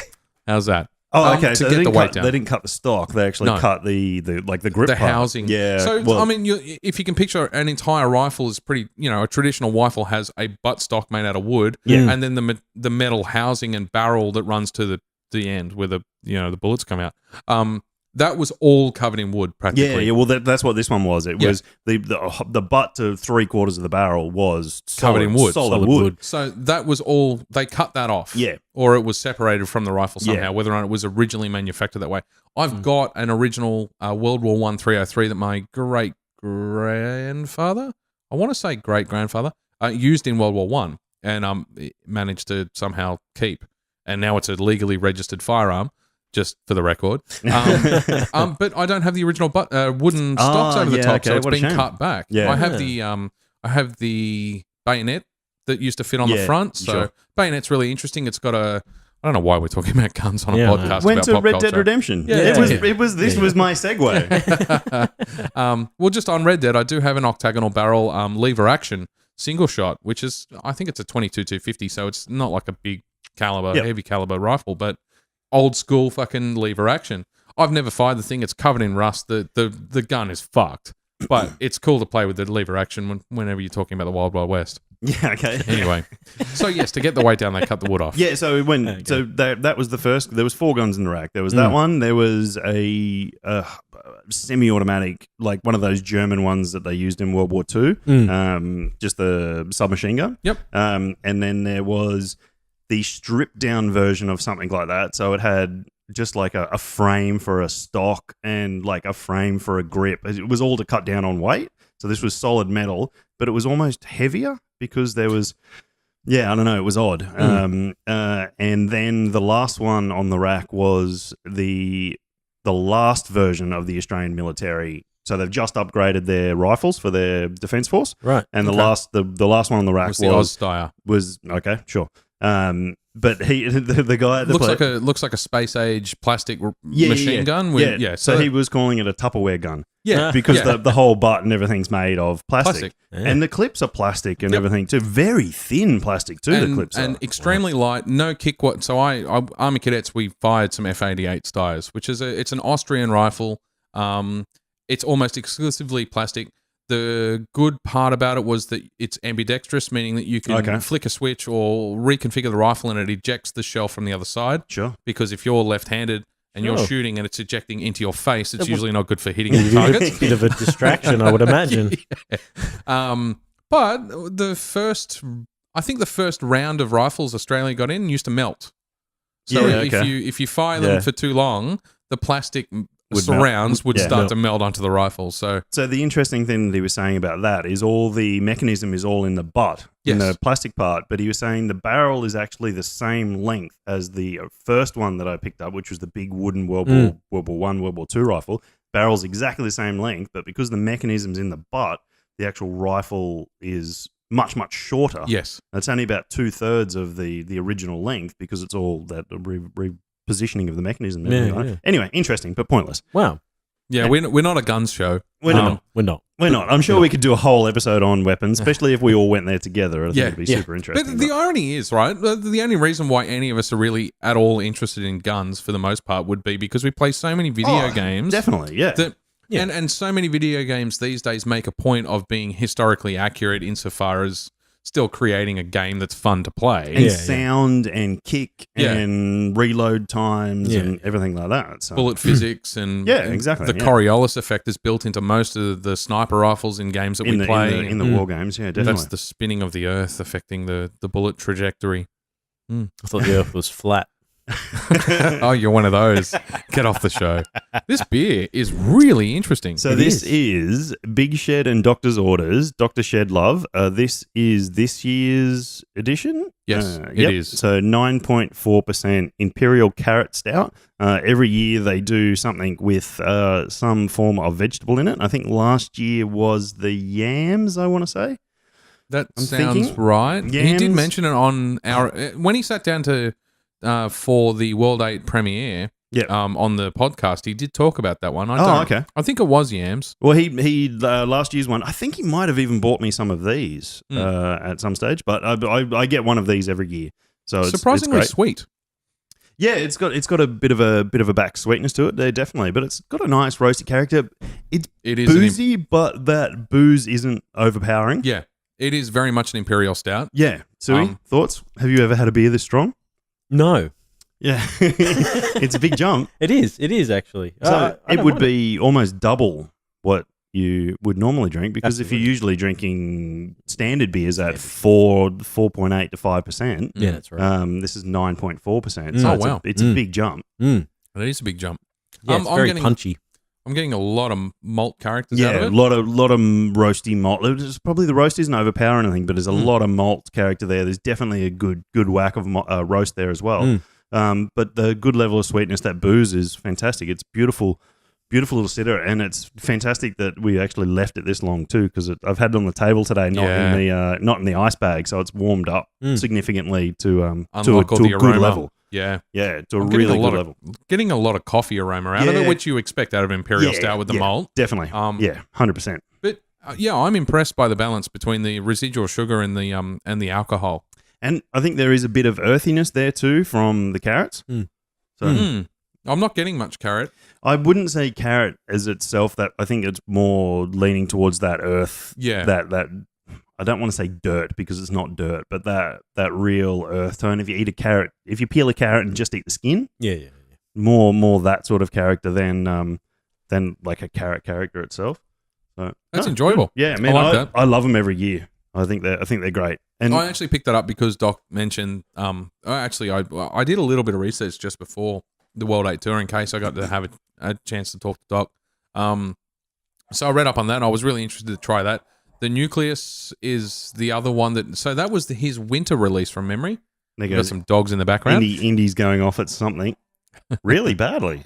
How's that? Oh, okay. To So get the weight down. They didn't cut the stock. They actually cut the grip The part. housing. Yeah. So, well, I mean, if you can picture an entire rifle is pretty, a traditional rifle has a buttstock made out of wood, and then the metal housing and barrel that runs to the end where the bullets come out. That was all covered in wood, practically. Yeah. Well, that's what this one was. It was the butt to 3/4 of the barrel was Covered in wood. Solid wood. So that was all, they cut that off. Yeah. Or it was separated from the rifle somehow, Yeah. whether or not it was originally manufactured that way. I've got an original World War I 303 that my great-grandfather, I want to say great-grandfather, used in World War I and managed to somehow keep. And now it's a legally registered firearm. Just for the record, but I don't have the original wooden stocks over the top, so it's been cut back. Yeah. I have the bayonet that used to fit on the front. So bayonet's really interesting. It's got I don't know why we're talking about guns on a podcast. Went about to pop Red culture. Dead Redemption. Yeah. This was my segue. Well, just on Red Dead, I do have an octagonal barrel lever action single shot, which is, I think it's a 22-250, so it's not like a big caliber, heavy caliber rifle, but old school fucking lever action. I've never fired the thing. It's covered in rust. The gun is fucked, but it's cool to play with the lever action whenever you're talking about the Wild Wild West. Yeah, okay. Anyway, so yes, to get the weight down, they cut the wood off. Yeah, so that was the first. There was 4 guns in the rack. There was that one. There was a semi-automatic, like one of those German ones that they used in World War II. Just the submachine gun. Yep. And then there was the stripped down version of something like that. So it had just like a frame for a stock and like a frame for a grip. It was all to cut down on weight. So this was solid metal, but it was almost heavier because there was, I don't know, it was odd. And then the last one on the rack was the last version of the Australian military. So they've just upgraded their rifles for their defence force. Right. And the last one on the rack was the Ozdire. Was okay, sure. But the guy at the looks like a space age plastic machine gun. So he was calling it a Tupperware gun. Yeah, because the whole butt and everything's made of plastic. And the clips are plastic and everything too. Very thin plastic too. The clips and are extremely light. No kick. So I Army Cadets, we fired some F88 Steyrs, which is it's an Austrian rifle. It's almost exclusively plastic. The good part about it was that it's ambidextrous, meaning that you can flick a switch or reconfigure the rifle and it ejects the shell from the other side. Sure. Because if you're left-handed and you're shooting and it's ejecting into your face, it's usually not good for hitting your targets. A bit of a distraction, I would imagine. But the first round of rifles Australia got in used to melt. So if you fire them for too long, the plastic surrounds would start to melt onto the rifle. So the interesting thing that he was saying about that is all the mechanism is all in the butt, in the plastic part, but he was saying the barrel is actually the same length as the first one that I picked up, which was the big wooden World War I, World War II rifle. Barrel's exactly the same length, but because the mechanism's in the butt, the actual rifle is much, much shorter. Yes. It's only about 2/3 of the original length because it's all that repositioning of the mechanism. And everything like that. Anyway, interesting, but pointless. Wow. Yeah, we're not a guns show. We're not. We're not. I'm sure we could do a whole episode on weapons, especially if we all went there together. I think it'd be super But interesting. the irony is, right, the only reason why any of us are really at all interested in guns for the most part would be because we play so many video games. Definitely, yeah. And so many video games these days make a point of being historically accurate insofar as still creating a game that's fun to play. And sound and kick Yeah. and reload times and everything like that. So. Bullet physics and exactly. the Coriolis effect is built into most of the sniper rifles in games that we play. In the war games, yeah, definitely. That's the spinning of the earth affecting the bullet trajectory. I thought the earth was flat. Oh, you're one of those. Get off the show. This beer is really interesting. So this is Big Shed and Doctor's Orders, Dr. Shedlove. This is this year's edition? Yes, it is. So 9.4% Imperial Carrot Stout. Every year they do something with some form of vegetable in it. I think last year was the yams, I want to say. That sounds right. Yams. He did mention it on our... When he sat down to for the World 8 premiere on the podcast, he did talk about that one. Okay. I think it was yams. Well, he last year's one, I think he might have even bought me some of these at some stage, but I get one of these every year. So it's surprisingly great. sweet. Yeah, it's got a bit of a back sweetness to it there, definitely, but it's got a nice roasty character. It is boozy, but that booze isn't overpowering. Yeah, it is very much an Imperial Stout. Yeah. Suey, thoughts? Have you ever had a beer this strong? No. Yeah. It's a big jump. It is actually. So it would be almost double what you would normally drink because if you're usually drinking standard beers at 4.8 to 5%. Yeah, that's right. This is 9.4%. So wow. It's a big jump. It is a big jump. Yeah, it's very punchy. I'm getting a lot of malt characters out of Yeah, it. a lot of roasty malt. Probably the roast isn't overpowering anything, but there's a lot of malt character there. There's definitely a good whack of roast there as well. But the good level of sweetness, that booze is fantastic. It's beautiful little cider, and it's fantastic that we actually left it this long too, because I've had it on the table today, not in the ice bag, so it's warmed up significantly to a good level. Yeah, to a really good level. Getting a lot of coffee aroma out of it, which you expect out of Imperial Stout with the malt. Definitely. 100%. But I'm impressed by the balance between the residual sugar and the alcohol. And I think there is a bit of earthiness there too from the carrots. So I'm not getting much carrot. I wouldn't say carrot as itself. That I think it's more leaning towards that earth. Yeah. That I don't want to say dirt because it's not dirt, but that real earth tone. If you peel a carrot and just eat the skin, more that sort of character than like a carrot character itself. So that's enjoyable. Yeah, man, I like that. I love them every year. I think they're great. And I actually picked that up because Doc mentioned. I did a little bit of research just before the World 8 tour in case I got to have a chance to talk to Doc. So I read up on that and I was really interested to try that. The Nucleus is the other one so that was his winter release from memory. There Got some dogs in the background. Indy's going off at something really badly.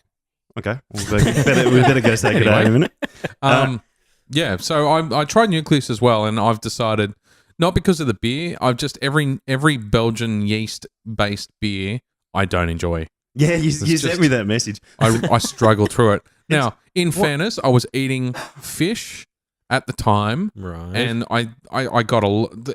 Okay, we better go say good day in a minute. Yeah, so I tried Nucleus as well, and I've decided not because of the beer. I've just every Belgian yeast based beer I don't enjoy. Yeah, you sent me that message. I struggle through it. Now, in fairness, I was eating fish at the time, right? And I got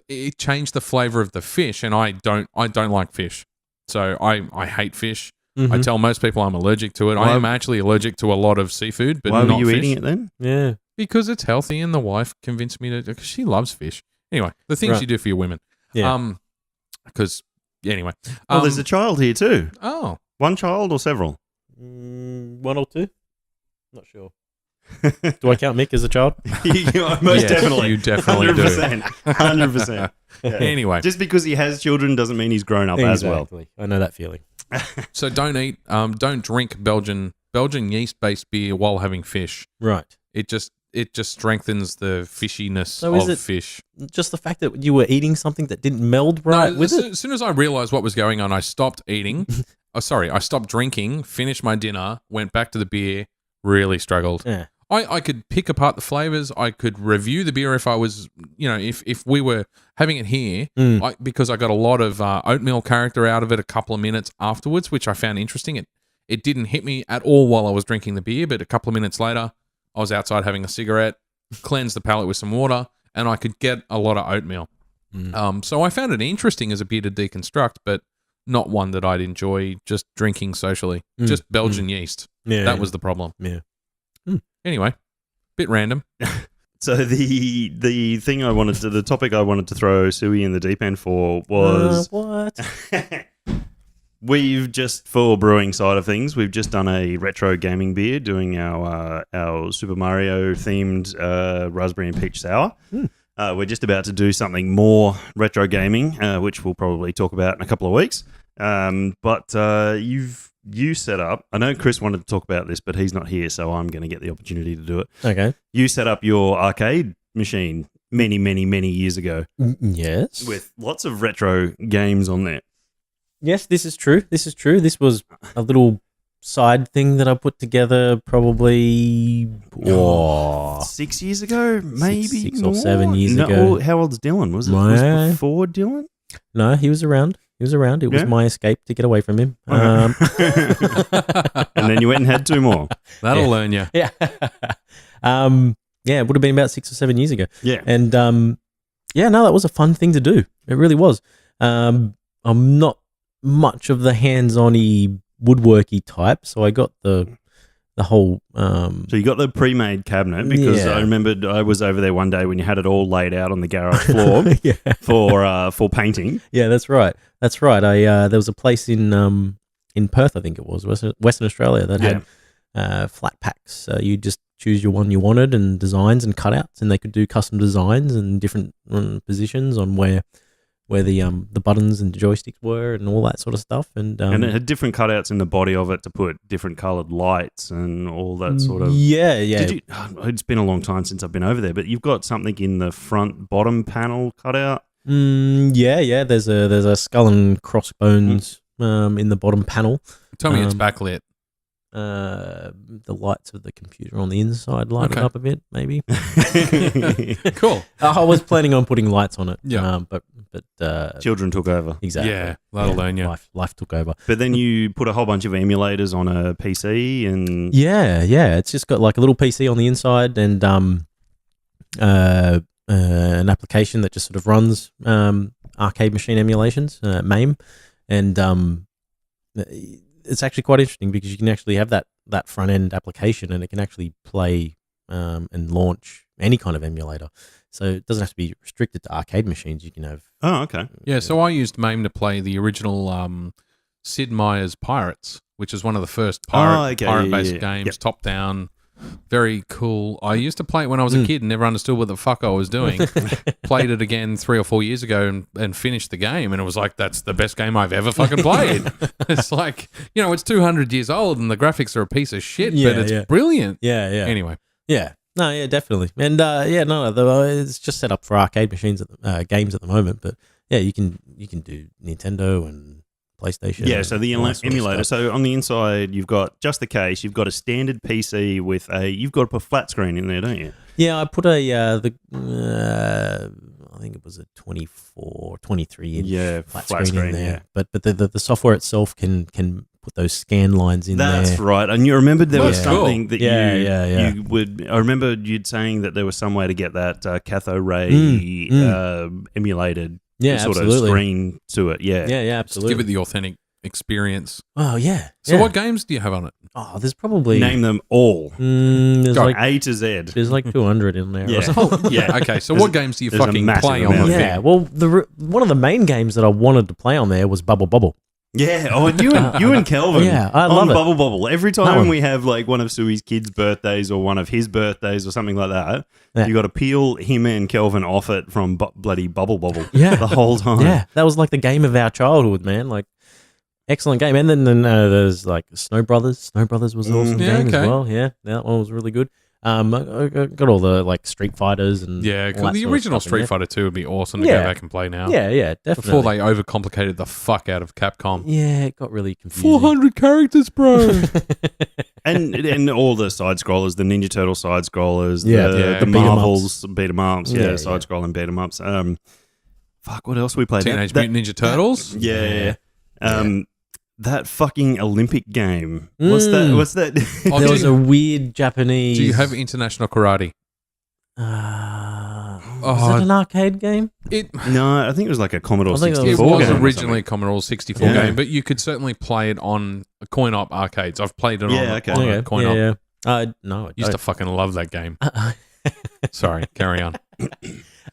it changed the flavor of the fish, and I don't like fish, so I hate fish. I tell most people I'm allergic to it. I am actually allergic to a lot of seafood, but why not were you fish. eating it then? Yeah, because it's healthy, and the wife convinced me to. Because she loves fish. Anyway, the things you do for your women. Yeah. Anyway. There's a child here too. Oh. One child or several? One or two. Not sure. Do I count Mick as a child? Most definitely. You definitely 100%. 100%. Yeah. Anyway. Just because he has children doesn't mean he's grown up as well. I know that feeling. So don't drink Belgian yeast-based beer while having fish. Right. It just strengthens the fishiness of fish. Just the fact that you were eating something that didn't meld right with it? As soon as I realized what was going on, I stopped eating. I stopped drinking, finished my dinner, went back to the beer, really struggled. Yeah. I could pick apart the flavors. I could review the beer if I was, if we were having it here, because I got a lot of oatmeal character out of it a couple of minutes afterwards, which I found interesting. It didn't hit me at all while I was drinking the beer, but a couple of minutes later, I was outside having a cigarette, cleansed the palate with some water, and I could get a lot of oatmeal. So I found it interesting as a beer to deconstruct, but not one that I'd enjoy just drinking socially. Just Belgian yeast. Yeah, that was the problem. Yeah. Anyway, bit random. So the topic I wanted to throw Suey in the deep end for was what? We've just, for brewing side of things, we've just done a retro gaming beer, doing our Super Mario themed raspberry and peach sour. We're just about to do something more retro gaming, which we'll probably talk about in a couple of weeks. But you set up, I know Chris wanted to talk about this, but he's not here, so I'm going to get the opportunity to do it. Okay. You set up your arcade machine many, many, many years ago. Yes. With lots of retro games on there. Yes, this is true. This was a little side thing that I put together probably 6 years ago, maybe six more? or 7 years No, ago. How old's Dylan? Was it before Dylan? No, he was around. It was my escape to get away from him. And then you went and had two more. That'll learn you. Yeah. It would have been about 6 or 7 years ago. Yeah. And that was a fun thing to do. It really was. I'm not much of the hands-on-y woodworky type, so I got the whole So you got the pre-made cabinet, because I remembered I was over there one day when you had it all laid out on the garage floor for painting. Yeah, that's right. There was a place in Perth, I think it was, Western Australia, that had flat packs. You just choose your one you wanted and designs and cutouts, and they could do custom designs and different positions on where the buttons and the joysticks were and all that sort of stuff. And it had different cutouts in the body of it to put different coloured lights and all that sort of... Yeah. It's been a long time since I've been over there, but you've got something in the front bottom panel cutout? Yeah. There's a skull and crossbones in the bottom panel. Tell me it's backlit. The lights of the computer on the inside light it up a bit, maybe. Cool. I was planning on putting lights on it. Yeah. But Children took over. Exactly. Yeah, that'll learn you. Life took over. But then you put a whole bunch of emulators on a PC and... Yeah. It's just got like a little PC on the inside and an application that just sort of runs arcade machine emulations, MAME. And it's actually quite interesting because you can actually have that front end application and it can actually play and launch any kind of emulator. So it doesn't have to be restricted to arcade machines. You can have... Oh, okay. Yeah, so I used MAME to play the original Sid Meier's Pirates, which is one of the first pirate-based games, top-down, very cool. I used to play it when I was a kid and never understood what the fuck I was doing. Played it again 3 or 4 years ago and finished the game, and it was like, that's the best game I've ever fucking played. It's like, it's 200 years old and the graphics are a piece of shit, but it's brilliant. Yeah. Anyway. Yeah. No, yeah, definitely. And it's just set up for arcade machines games at the moment, but yeah, you can do Nintendo and PlayStation. Yeah, so the emulator. So on the inside, you've got just the case. You've got a standard PC with you've got to put a flat screen in there, don't you? Yeah, I put I think it was a 23 inch flat screen in there. Yeah. But the software itself can put those scan lines in there. That's right. And you remembered there was something that you would... I remember you'd saying that there was some way to get that cathode ray emulated sort of screen to it. Yeah, absolutely. Just give it the authentic experience. Oh, yeah. So what games do you have on it? Oh, there's probably... Name them all. There's Go like A to Z. There's like 200 in there. Yeah. Okay, so what games do you fucking play on the thing? Yeah, well, one of the main games that I wanted to play on there was Bubble Bobble. Yeah, you and Kelvin. Yeah, I love it. Bubble Bobble. Every time we have like one of Suey's kids' birthdays or one of his birthdays or something like that, you got to peel him and Kelvin off it from bloody Bubble Bobble the whole time. Yeah, that was like the game of our childhood, man. Like, excellent game. And then there's like Snow Brothers. Snow Brothers was an awesome game as well. Yeah, that one was really good. I got all the like Street Fighters and Yeah, all because that the sort of original stuff in Street there. Fighter 2 would be awesome to Yeah. go back and play now. Yeah, definitely. Before they overcomplicated the fuck out of Capcom. Yeah, it got really confusing. 400 characters, bro. And all the side scrollers, the Ninja Turtle side scrollers, Yeah. the Beat 'em Marvels beat 'em ups, Yeah, side scrolling beat 'em ups. Fuck, what else we played? Teenage Mutant Ninja Turtles. Yeah. That fucking Olympic game. What's that? Oh, There do was you- a weird Japanese. Do you have International Karate? Was it an arcade game? No, I think it was like a Commodore I think it 64 It was game or originally a Commodore 64 Yeah. game, but you could certainly play it on coin-op arcades. I've played it Yeah, on, okay. on Okay. a coin-op. Yeah. No, I Used to don't. fucking love that game. Sorry, carry on.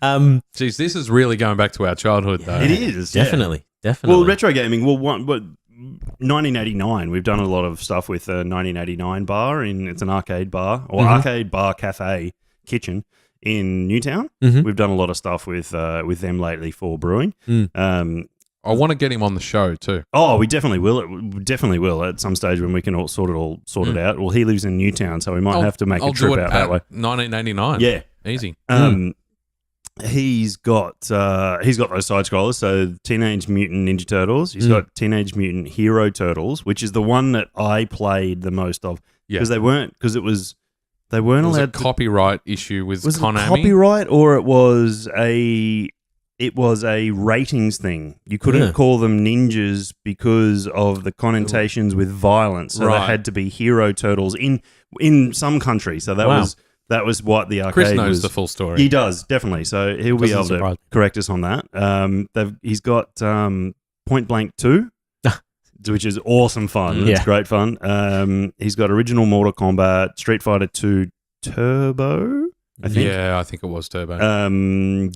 Jeez, this is really going back to our childhood, though. It is, yeah. Definitely. Well, retro gaming. Well, 1989. We've done a lot of stuff with 1989 bar. It's an arcade bar or arcade bar cafe kitchen in Newtown. Mhm. We've done a lot of stuff with them lately for brewing. I want to get him on the show, too. Oh, we definitely will. We definitely will at some stage when we can all sort it out. Well, he lives in Newtown, so we might have to make a trip out that way. 1989. Yeah. Easy. He's got those side scrollers. So Teenage Mutant Ninja Turtles. He's got Teenage Mutant Hero Turtles, which is the one that I played the most of because they weren't was a allowed. copyright issue with Was it Konami. copyright or it was a ratings thing? You couldn't call them ninjas because of the connotations with violence. So they had to be Hero Turtles in some countries. So that was what the arcade Chris knows was. the full story. He does, definitely. So he'll be able Doesn't to surprise me. correct us on that. He's got Point Blank 2, which is awesome fun. Yeah. It's great fun. He's got original Mortal Kombat, Street Fighter 2 Turbo, I think. Yeah, I think it was Turbo.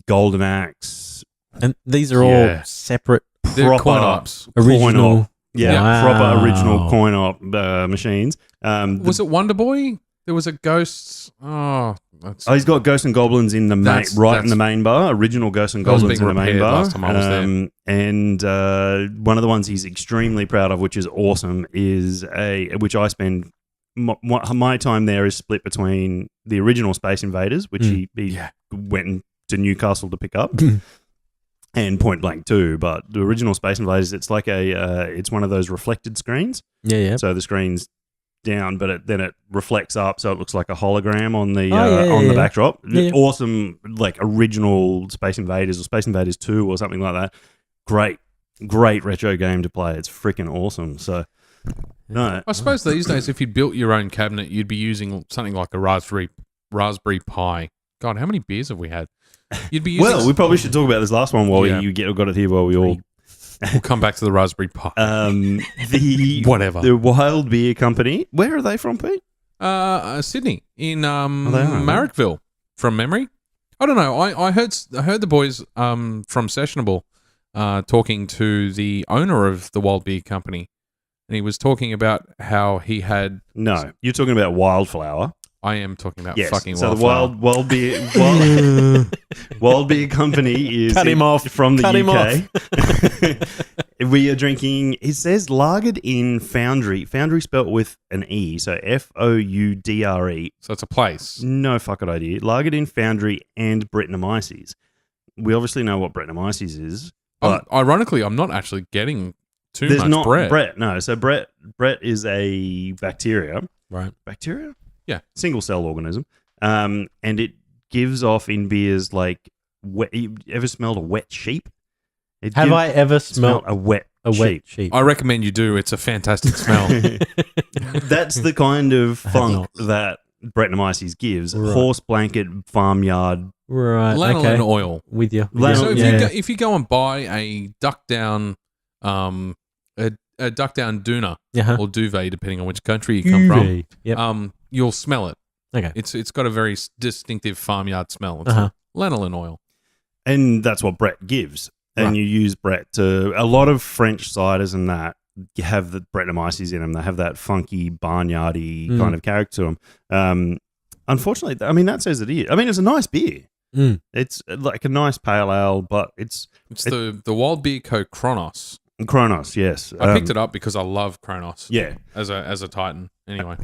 Golden Axe. And these are Yeah. all separate They're proper coin-ops. original. Yeah, Wow. proper original coin-op machines. Was it Wonder Boy? There was a Ghosts. He's got Ghosts and Goblins in the in the main bar. Original Ghosts and That was Goblins in being the main repaired bar. last time I was there. And one of the ones he's extremely proud of, which is awesome, is which I spend my time there is split between the original Space Invaders, which he went to Newcastle to pick up. And Point Blank 2, but the original Space Invaders, it's like it's one of those reflected screens. Yeah. So the screen's down, but then it reflects up, so it looks like a hologram on the the backdrop. Yeah. Awesome, like original Space Invaders or Space Invaders 2 or something like that. Great retro game to play. It's freaking awesome. So, no, I suppose these days, if you built your own cabinet, you'd be using something like a Raspberry Pi. God, how many beers have we had? You'd be using. well, we probably should talk about this last one while Yeah. got it here while we all. We'll come back to the Raspberry Pi. The Whatever. the Wild Beer Company. Where are they from, Pete? Sydney in they are, Marrickville, from memory. I don't know. I heard the boys from Sessionable talking to the owner of the Wild Beer Company, and he was talking about how he had. No, you're talking about Wildflower. I am talking about Yes. fucking So Wildflower. the Wild Beer Company is Cut him off. from the Cut him UK. We are drinking. It says lagered in Foundry. Foundry spelt with an E, so Foudre. So it's a place. No fucking idea. Lagered in Foundry and Brettanomyces. We obviously know what Brettanomyces is, but Ironically, I'm not actually getting too there's much not Brett. Brett. No, so Brett is a bacteria. Right. Bacteria? Yeah. Single cell organism. And it gives off in beers like wet. You ever smelled a wet sheep? Have I ever smelled a wet sheep? I recommend you do. It's a fantastic smell. That's the kind of have funk not. that Brettanomyces gives. Right. Horse blanket, farmyard. Right. Lanolin Okay. oil. With you. Lanolin- So if you go and buy a duck down, a duck down doona Uh-huh. or duvet, depending on which country you come from, Yep. you'll smell it. Okay. It's got a very distinctive farmyard smell. It's Uh-huh. lanolin oil. And that's what Brett gives. And Right. you use Brett to a lot of French ciders and that you have the Brettanomyces in them. They have that funky barnyardy kind of character to them. Unfortunately, I mean, that says it is. I mean, it's a nice beer. Mm. It's like a nice pale ale, but it's The Wild Beer Co. Chronos. Chronos, yes. I picked it up because I love Chronos. Yeah. As a Titan. Anyway.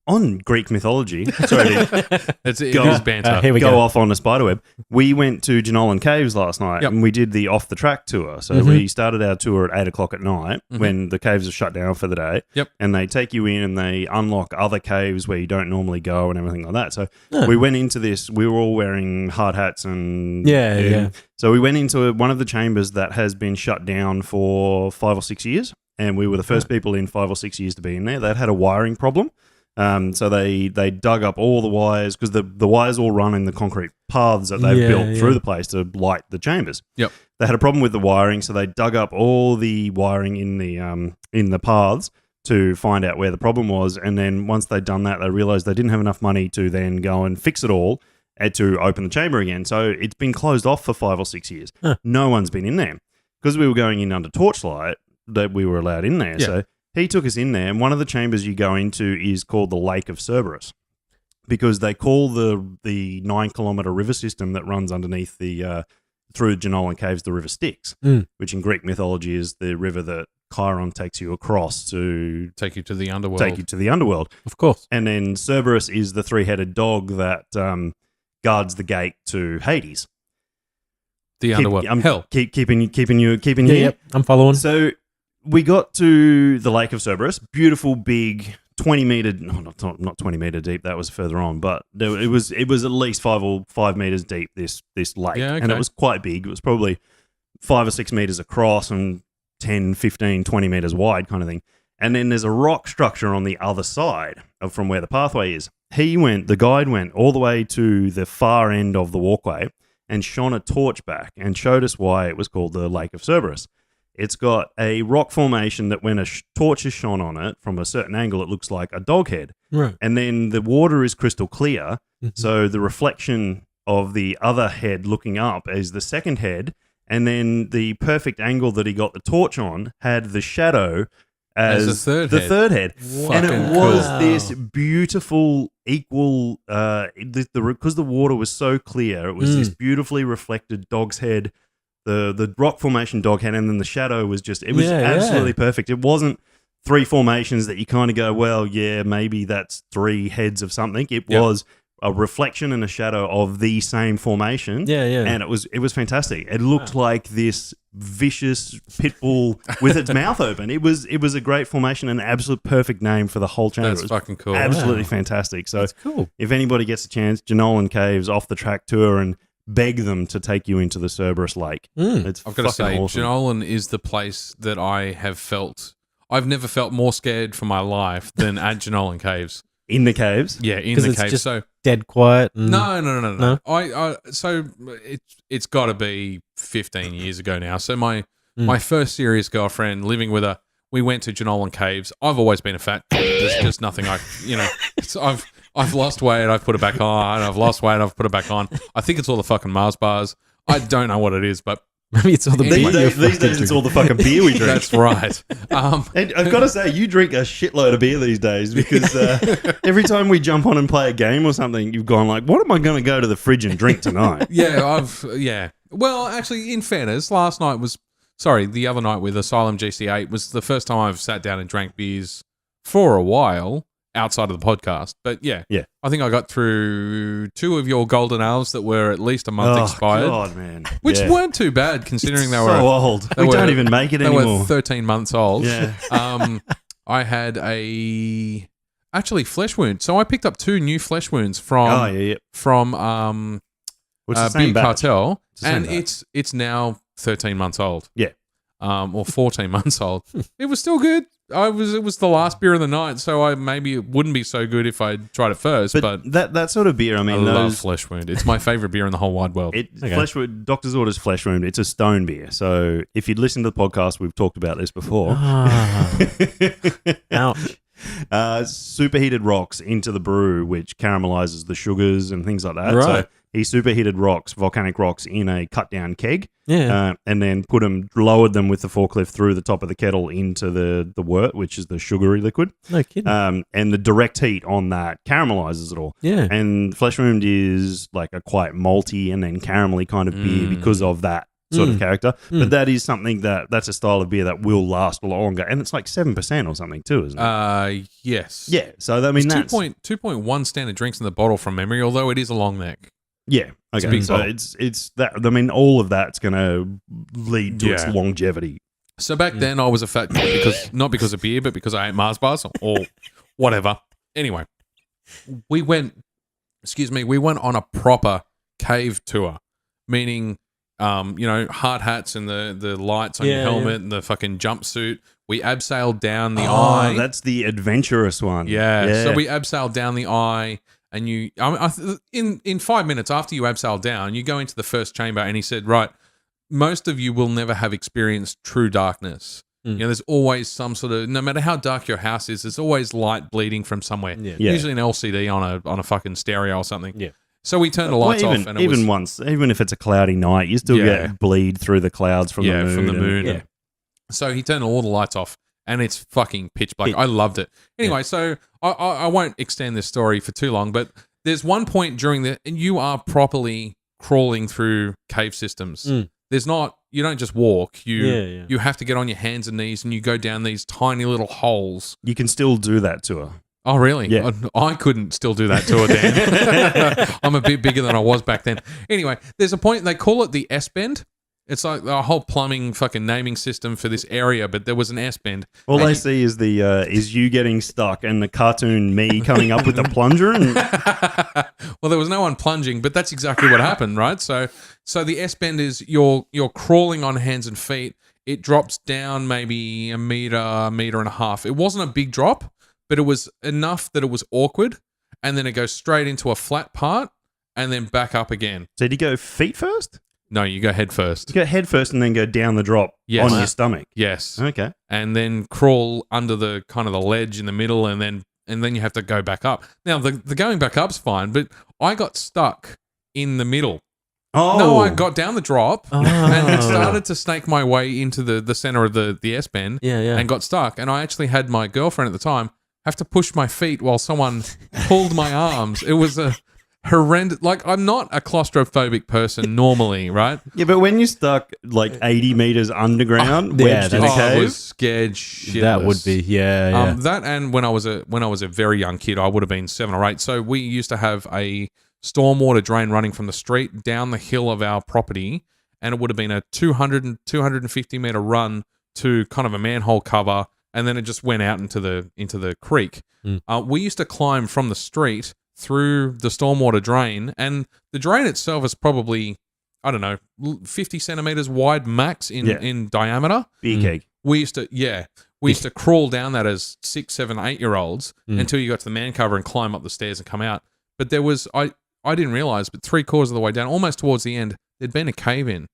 on Greek mythology, sorry to It is banter. Here we go go. off on a spiderweb. We went to Jenolan Caves last night Yep. and we did the off the track tour. So we started our tour at 8 o'clock at night when the caves are shut down for the day. Yep. And they take you in and they unlock other caves where you don't normally go and everything like that. So we went into this, we were all wearing hard hats and Yeah. So we went into one of the chambers that has been shut down for 5 or 6 years. And we were the first people in 5 or 6 years to be in there. They'd had a wiring problem. So they dug up all the wires because the wires all run in the concrete paths that they've built through the place to light the chambers. Yep. They had a problem with the wiring, so they dug up all the wiring in the paths to find out where the problem was. And then once they'd done that, they realized they didn't have enough money to then go and fix it all and to open the chamber again. So it's been closed off for 5 or 6 years. No one's been in there because we were going in under torchlight. That we were allowed in there. Yeah. So he took us in there, and one of the chambers you go into is called the Lake of Cerberus because they call the 9-kilometer river system that runs underneath the through Jenolan Caves the River Styx, which in Greek mythology is the river that Chiron takes you across to Take you to the underworld. Of course. And then Cerberus is the 3-headed dog that guards the gate to Hades. The underworld. Hell. Keeping you Yeah, here. yep. I'm following. So we got to the Lake of Cerberus, beautiful, big, 20-meter. No, not 20-meter deep. That was further on, but it was at least 5 meters deep. This lake, Yeah, okay. and it was quite big. It was probably 5 or 6 meters across and 10, 15, 20 meters wide, kind of thing. And then there's a rock structure on the other side from where the pathway is. The guide went all the way to the far end of the walkway and shone a torch back and showed us why it was called the Lake of Cerberus. It's got a rock formation that when a torch is shone on it from a certain angle, it looks like a dog head. Right. And then the water is crystal clear. So the reflection of the other head looking up is the second head. And then the perfect angle that he got the torch on had the shadow as the third head. And it Fucking was cool. this beautiful equal, because the water was so clear, it was this beautifully reflected dog's head, the rock formation dog head, and then the shadow was just, it was absolutely perfect. It wasn't 3 formations that you kind of go, well, yeah, maybe that's 3 heads of something. It was a reflection and a shadow of the same formation. Yeah. And it was fantastic. It looked like this vicious pit bull with its mouth open. It was a great formation and an absolute perfect name for the whole chamber. That's It was fucking cool. absolutely fantastic. So That's cool. if anybody gets a chance, Jenolan Caves off the track tour and beg them to take you into the Cerberus Lake. It's I've got to say, awesome. Jenolan is the place that I've never felt more scared for my life than at Jenolan Caves. In the caves? Yeah, in 'Cause the it's caves. just So dead quiet. And no. So it's got to be 15 years ago now. So my first serious girlfriend, living with her, we went to Jenolan Caves. I've always been a fat kid. There's just nothing I've lost weight, I've put it back on. I've lost weight, I've put it back on. I think it's all the fucking Mars bars. I don't know what it is, but Maybe it's all the Anyway. beer. These days it's all the fucking beer we drink. that's right. And I've got to say, you drink a shitload of beer these days because every time we jump on and play a game or something, you've gone like, what am I going to go to the fridge and drink tonight? Yeah. Well, actually, in fairness, the other night with Asylum GC8 was the first time I've sat down and drank beers for a while outside of the podcast. But yeah. I think I got through 2 of your golden ales that were at least a month expired. God, man. Which weren't too bad considering they so were old. We don't even make it they anymore. were 13 months old. Yeah. I had flesh wound. So I picked up 2 new flesh wounds from What's the Beer same batch? Cartel, It's the same and batch. it's now 13 months old. Yeah. Or 14 months old. It was still good. It was the last beer of the night, so maybe it wouldn't be so good if I tried it first. But that sort of beer, I I mean, love Flesh Wound. It's my favorite beer in the whole wide world. Flesh Wound, Doctor's Orders Flesh Wound. It's a stone beer. So if you'd listened to the podcast, we've talked about this before. Ouch. Superheated rocks into the brew, which caramelizes the sugars and things like that. Right. So he superheated volcanic rocks, in a cut down keg, Yeah. and then lowered them with the forklift through the top of the kettle into the wort, which is the sugary liquid. No kidding. And the direct heat on that caramelizes it all. Yeah. And Flesh Wound is like a quite malty and then caramelly kind of beer because of that sort of character. But that is something that's a style of beer that will last longer, and it's like 7% or something too, isn't it? Yes. Yeah. So I mean, that's 2.1 standard drinks in the bottle from memory, although it is a long neck. yeah. Okay. big So bottle. it's that. I mean, all of that's going to lead to its Yeah. longevity. So back then I was a fat kid not because of beer, but because I ate Mars bars or whatever. Anyway, we went on a proper cave tour, meaning, hard hats and the lights on your helmet and the fucking jumpsuit. We abseiled down the eye. That's the adventurous one. Yeah. So we abseiled down the eye, and in 5 minutes after you abseiled down, you go into the first chamber, and he said, right, most of you will never have experienced true darkness. There's always some sort of, no matter how dark your house is, there's always light bleeding from somewhere. Yeah. Usually an LCD on a fucking stereo or something. Yeah. So we turned the lights off, and even if it's a cloudy night, you still get bleed through the clouds from the moon. from the moon. Yeah. So he turned all the lights off, and it's fucking pitch black. I loved it. Anyway, so I won't extend this story for too long, but there's one point and you are properly crawling through cave systems. There's not, you don't just walk. You have to get on your hands and knees, and you go down these tiny little holes. You can still do that tour. Oh, really? Yeah. I couldn't still do that tour, Dan. I'm a bit bigger than I was back then. Anyway, there's a point, they call it the S-bend. It's like a whole plumbing fucking naming system for this area, but there was an S-bend. All I see is is you getting stuck and the cartoon me coming up with the plunger. And well, there was no one plunging, but that's exactly what happened, right? So the S-bend is you're crawling on hands and feet. It drops down maybe a meter and a half. It wasn't a big drop, but it was enough that it was awkward, and then it goes straight into a flat part and then back up again. so did you go feet first? No, you go head first. You go head first and then go down the drop Yes. on your stomach. Yes. Okay. And then crawl under the kind of the ledge in the middle, and then you have to go back up. Now the going back up's fine, but I got stuck in the middle. Oh. No, I got down the drop and started to snake my way into the center of the S bend. And got stuck. And I actually had my girlfriend at the time have to push my feet while someone pulled my arms. It was a horrendous. Like, I'm not a claustrophobic person normally, right? Yeah, but when you're stuck like 80 meters underground, wedged in a I cave, was scared shitless. That would be, That, and when I was a very young kid, I would have been 7 or 8. So we used to have a stormwater drain running from the street down the hill of our property, and it would have been a 250 meter run to kind of a manhole cover, and then it just went out into the creek. We used to climb from the street through the stormwater drain, and the drain itself is probably, I don't know, 50 centimeters wide max in diameter. beer keg. We used to crawl down that as 6, 7, 8-year-olds until you got to the man cover and climb up the stairs and come out. But there was, I didn't realize, but 3/4 of the way down, almost towards the end, there'd been a cave in.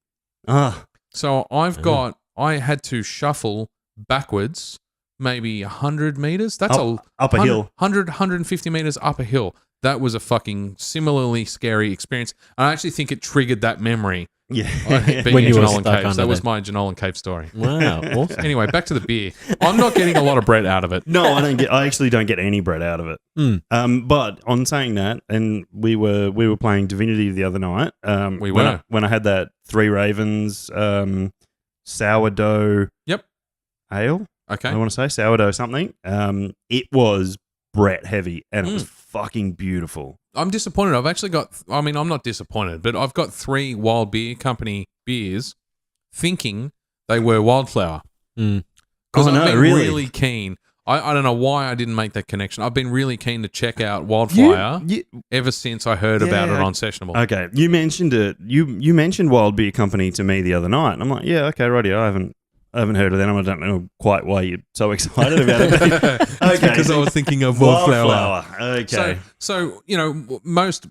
So I had to shuffle backwards maybe 100 meters. That's up a hill. 150 meters up a hill. That was a fucking similarly scary experience. I actually think it triggered that memory. Yeah. Being When in you were Jenolan stuck Caves. under That was there. my Jenolan Cave story. Wow, awesome. Anyway, back to the beer. I'm not getting a lot of bread out of it. No, I actually don't get any bread out of it. But on saying that, and we were playing Divinity the other night. We when were. when I had that Three Ravens sourdough Yep. ale. Okay. I want to say sourdough something. It was Brett heavy, and it was fucking beautiful. I'm disappointed. I'm not disappointed, but I've got 3 Wild Beer Company beers thinking they were Wildflower. Because I've been really keen. I don't know why I didn't make that connection. I've been really keen to check out Wildfire ever since I heard about it on Sessionable. Okay, you mentioned it. You mentioned Wild Beer Company to me the other night, and I'm like, yeah, okay, righty. I haven't heard of them. I don't know quite why you're so excited about it. Okay, because I was thinking of Wildflower. Okay. So most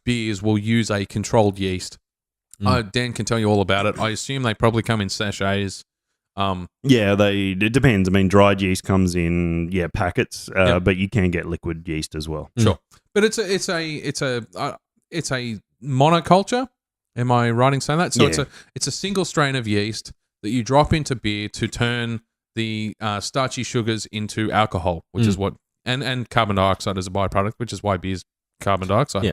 beers will use a controlled yeast. Dan can tell you all about it. I assume they probably come in sachets. Yeah, it depends. I mean, dried yeast comes in packets, but you can get liquid yeast as well. Sure, but it's a monoculture. Am I right in saying that? So it's a single strain of yeast that you drop into beer to turn the starchy sugars into alcohol, which is what and carbon dioxide as a byproduct, which is why beer's carbon dioxide. Yeah.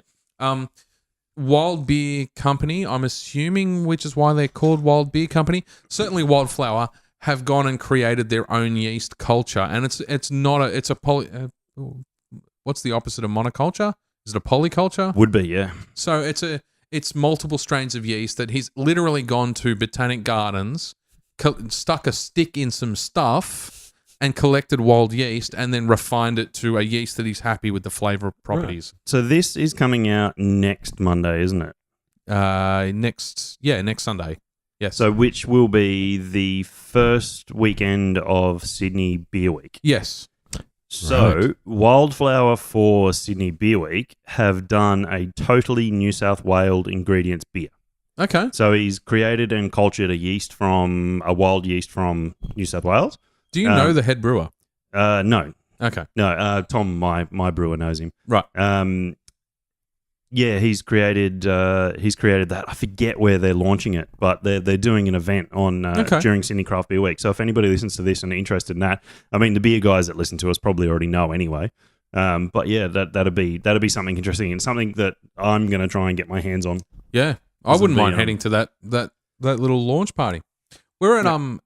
Wild Beer Company, I'm assuming, which is why they're called Wild Beer Company. Certainly, Wildflower have gone and created their own yeast culture, and it's not a it's a poly. What's the opposite of monoculture? Is it a polyculture? Would be, yeah. So it's multiple strains of yeast that he's literally gone to botanic gardens, stuck a stick in some stuff, and collected wild yeast, and then refined it to a yeast that he's happy with the flavor properties. So this is coming out next Monday, isn't it? Next Sunday. Yes. So which will be the first weekend of Sydney Beer Week. Yes. So Right. Wildflower for Sydney Beer Week have done a totally New South Wales ingredients beer. Okay. So he's created and cultured a wild yeast from New South Wales. Do you know the head brewer? No. Okay. No, Tom, my brewer, knows him. Right. Yeah, he's created that. I forget where they're launching it, but they're doing an event on during Sydney Craft Beer Week. So if anybody listens to this and are interested in that, I mean, the beer guys that listen to us probably already know anyway. But yeah, that'd be something interesting and something that I'm going to try and get my hands on. Yeah, I wouldn't mind be, heading to that little launch party. We're at No.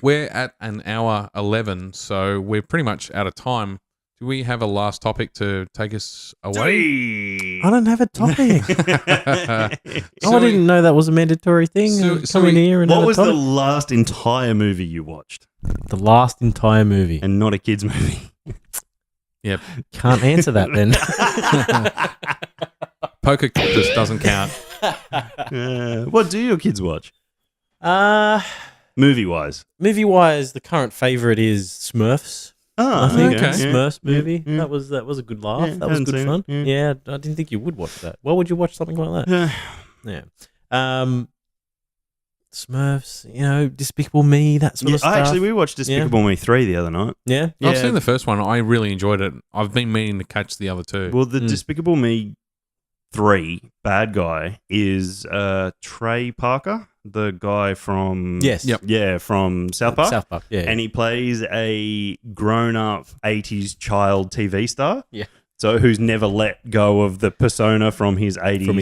We're at an hour 11, so we're pretty much out of time. Do we have a last topic to take us away? I don't have a topic. I didn't know that was a mandatory thing. Come in here and what have a was the topic. last entire movie you watched? The last entire movie. And not a kids' movie. Yep. Can't answer that then. Poker Cactus doesn't count. What do your kids watch? Movie-wise. Movie-wise, the current favourite is Smurfs. Oh, I think okay. Smurfs movie. Yeah. That was a good laugh. Yeah, that was haven't good seen fun. it. Yeah, I didn't think you would watch that. Why would you watch something like that? Yeah. Smurfs, Despicable Me, that sort of stuff. Actually, we watched Despicable Me 3 the other night. Yeah. I've seen the first one. I really enjoyed it. I've been meaning to catch the other two. Well, the Despicable Me 3 bad guy is Trey Parker, the guy from Yes. Yep. yeah, from South Park. South Park, yeah. And he plays a grown-up 80s child TV star. Yeah. So who's never let go of the persona from his 80s From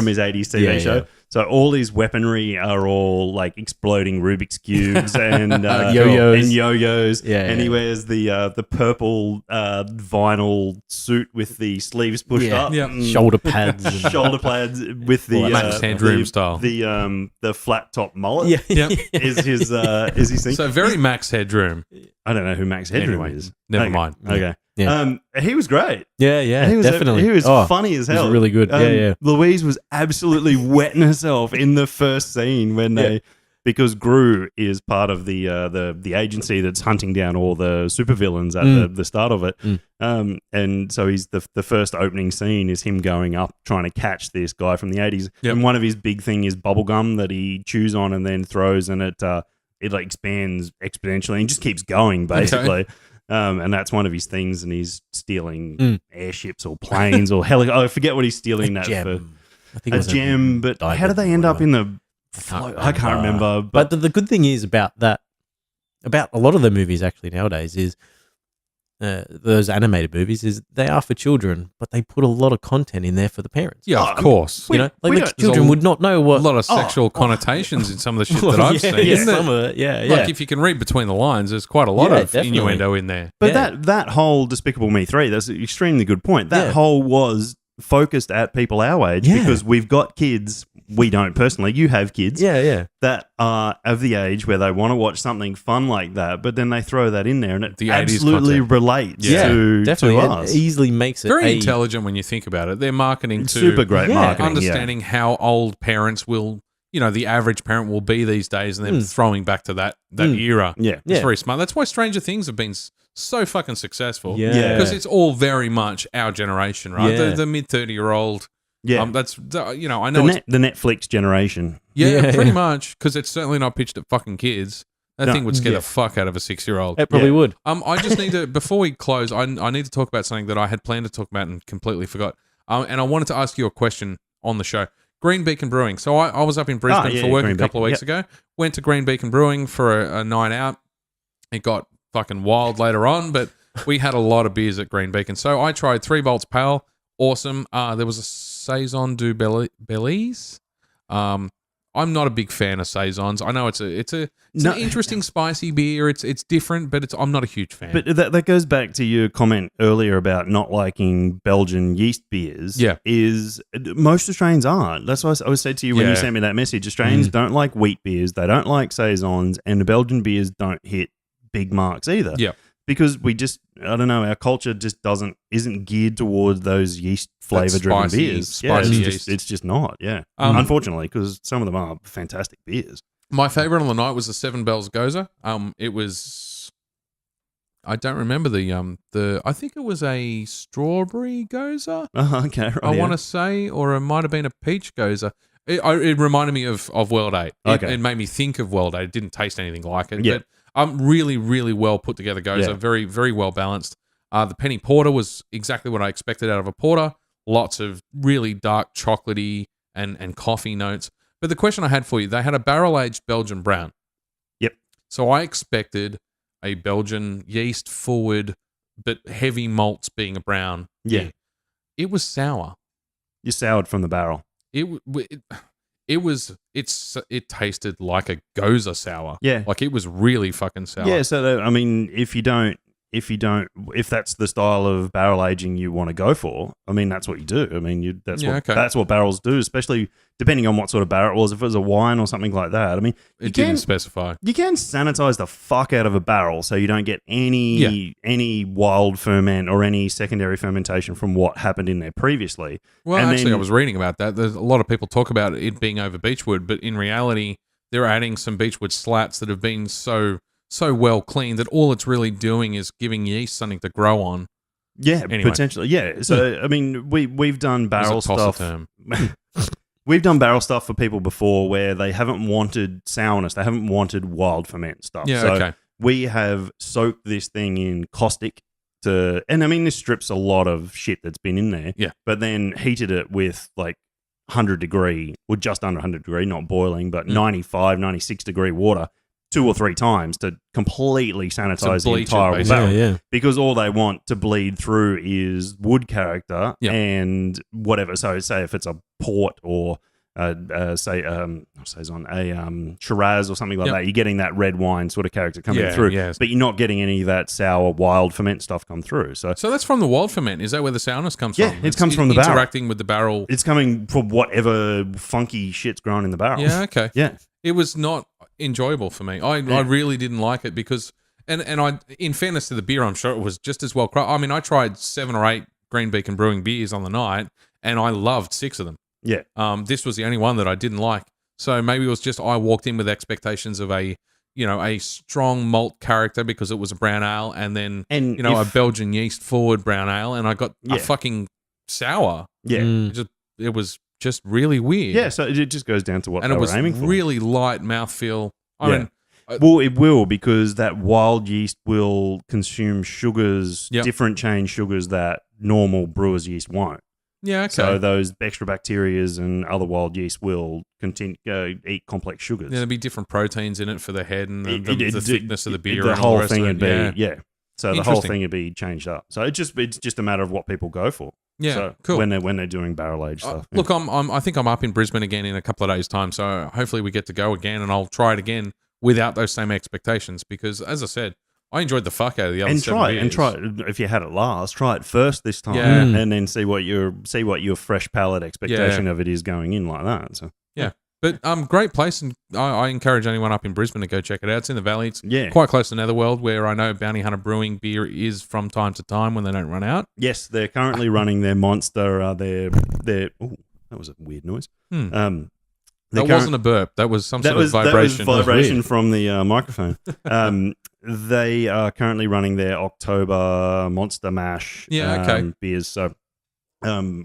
his 80s. TV Yeah, show. yeah. So all his weaponry are all like exploding Rubik's cubes and Yo-yos. and yo-yos. Yeah, and yeah. he wears the purple vinyl suit with the sleeves pushed Yeah. up. Yeah. and Shoulder pads. And shoulder pads with the Max Headroom style. The flat top mullet. Yeah. Yep. is his thing. So very Max Headroom. I don't know who Max Headroom Anyway, is. never Okay. mind. Okay. Yeah. He was great. Yeah, He was definitely. He was Oh, funny as he was hell. really good. Yeah. Louise was absolutely wetting herself in the first scene when they, because Gru is part of the agency that's hunting down all the supervillains at the start of it. And so he's the first opening scene is him going up trying to catch this guy from the 80s. Yep. And one of his big thing is bubblegum that he chews on and then throws, and it like expands exponentially and just keeps going basically. Okay. And that's one of his things, and he's stealing airships or planes or I forget what he's stealing that gem. for. I think it A was gem, but diamond how do they or end up whatever. in the float? I can't remember. But the good thing is about a lot of the movies actually nowadays is those animated movies is they are for children, but they put a lot of content in there for the parents. Yeah, of course. You know, like we the don't- children would not know A what. lot of sexual connotations in some of the shit that I've seen. Yeah, Isn't some it? of it, yeah. Like if you can read between the lines, there's quite a lot Yeah, of definitely. innuendo in there. But Yeah. that whole Despicable Me 3, that's an extremely good point. That Yeah. whole was focused at people our age Yeah. because we've got kids. We don't personally. You have kids Yeah. that are of the age where they want to watch something fun like that, but then they throw that in there and it The 80s absolutely content. relates Yeah, to definitely. us. It easily makes it Very a- intelligent when you think about it. They're marketing to Super great Yeah. marketing. understanding how old parents will, the average parent will be these days, and then throwing back to that era. Yeah. It's Yeah. very smart. That's why Stranger Things have been so fucking successful. Yeah. Because it's all very much our generation, right? Yeah. The mid 30-year-old. Yeah. That's I know it's the Netflix generation. pretty Yeah. much, because it's certainly not pitched at fucking kids. That No. thing would scare Yeah. the fuck out of a 6-year-old. It probably Yeah. would. I just need to, before we close, I need to talk about something that I had planned to talk about and completely forgot. And I wanted to ask you a question on the show. Green Beacon Brewing. So I was up in Brisbane yeah, for work Green a couple of Beacon, weeks ago. Went to Green Beacon Brewing for a night out. It got fucking wild later on, but we had a lot of beers at Green Beacon. So I tried 3 Bolts Pale, awesome. There was a Saison du Belize. I'm not a big fan of Saisons. I know it's an interesting spicy beer. It's different, but I'm not a huge fan. But that goes back to your comment earlier about not liking Belgian yeast beers. Yeah. Is most Australians aren't. That's what I always said to you when you sent me that message. Australians don't like wheat beers. They don't like Saisons, and the Belgian beers don't hit big marks either. Yeah. Because we just, I don't know, our culture just isn't geared towards those yeast flavor driven beers. Spicy yeast. It's just not. Yeah. Unfortunately, because some of them are fantastic beers. My favorite on the night was the Seven Bells Goza. It was, I don't remember I think it was a strawberry Goza. Okay. Right, I want to say, or it might have been a peach Goza. It reminded me of World 8. It made me think of World 8. It didn't taste anything like it. Yeah. But really, really well put together Goza. Yeah. Very, very well balanced. The penny porter was exactly what I expected out of a porter. Lots of really dark chocolatey and coffee notes. But the question I had for you, they had a barrel-aged Belgian brown. Yep. So I expected a Belgian yeast-forward but heavy malts being a brown. Yeah. It was sour. You soured from the barrel. It tasted like a Goza sour. Yeah. Like it was really fucking sour. Yeah, so I mean, if that's the style of barrel aging you want to go for, I mean, that's what you do. I mean, that's what barrels do, especially depending on what sort of barrel it was. If it was a wine or something like that, I mean, it didn't specify. You can sanitize the fuck out of a barrel so you don't get any wild ferment or any secondary fermentation from what happened in there previously. Well, I was reading about that. There's a lot of people talk about it being over beechwood, but in reality, they're adding some beechwood slats that have been so well cleaned that all it's really doing is giving yeast something to grow on. Yeah, anyway. Potentially. Yeah. So I mean, we've done barrel stuff. We've done barrel stuff for people before where they haven't wanted sourness, they haven't wanted wild ferment stuff. Yeah, so okay. We have soaked this thing in caustic and I mean, this strips a lot of shit that's been in there. Yeah. But then heated it with like 100 degree or just under 100 degree, not boiling, but 95, 96 degree water 2 or 3 times to completely sanitize the entire barrel. Yeah. Because all they want to bleed through is wood character and whatever. So say if it's a port or Saison, a Shiraz or something like that, you're getting that red wine sort of character coming through. Yes. But you're not getting any of that sour wild ferment stuff come through. So that's from the wild ferment. Is that where the sourness comes from? Yeah, it comes from the barrel. Interacting with the barrel. It's coming from whatever funky shit's growing in the barrel. Yeah, okay. Yeah. It was not enjoyable for me. I really didn't like it because, and I, in fairness to the beer, I'm sure it was just as well. I mean, I tried 7 or 8 Green Beacon Brewing beers on the night, and I loved 6 of them. Yeah. This was the only one that I didn't like. So maybe it was just I walked in with expectations of a strong malt character because it was a brown ale, and then a Belgian yeast forward brown ale, and I got a fucking sour. Yeah. It was just really weird. Yeah, so it just goes down to what they were aiming for. And it was really light mouthfeel. I mean, well, it will, because that wild yeast will consume sugars, different chain sugars that normal brewer's yeast won't. Yeah, okay. So those extra bacterias and other wild yeast will continue eat complex sugars. Yeah, there'll be different proteins in it for the head and the thickness of the beer. The and whole all the rest thing of would it. be So the whole thing would be changed up. So it's just a matter of what people go for. Yeah, so cool. When they're doing barrel aged stuff. Look, I think I'm up in Brisbane again in a couple of days' time. So hopefully we get to go again, and I'll try it again without those same expectations. Because as I said, I enjoyed the fuck out of the other 7 beers. And try it if you had it last. Try it first this time, and then see what your fresh palate expectation of it is going in like that. So But great place, and I encourage anyone up in Brisbane to go check it out. It's in the Valley. It's quite close to Netherworld, where I know Bounty Hunter Brewing beer is from time to time when they don't run out. Yes, they're currently running their Monster. Their oh, that was a weird noise. That wasn't a burp. That was some sort of vibration. That was vibration from the microphone. They are currently running their October Monster Mash beers. So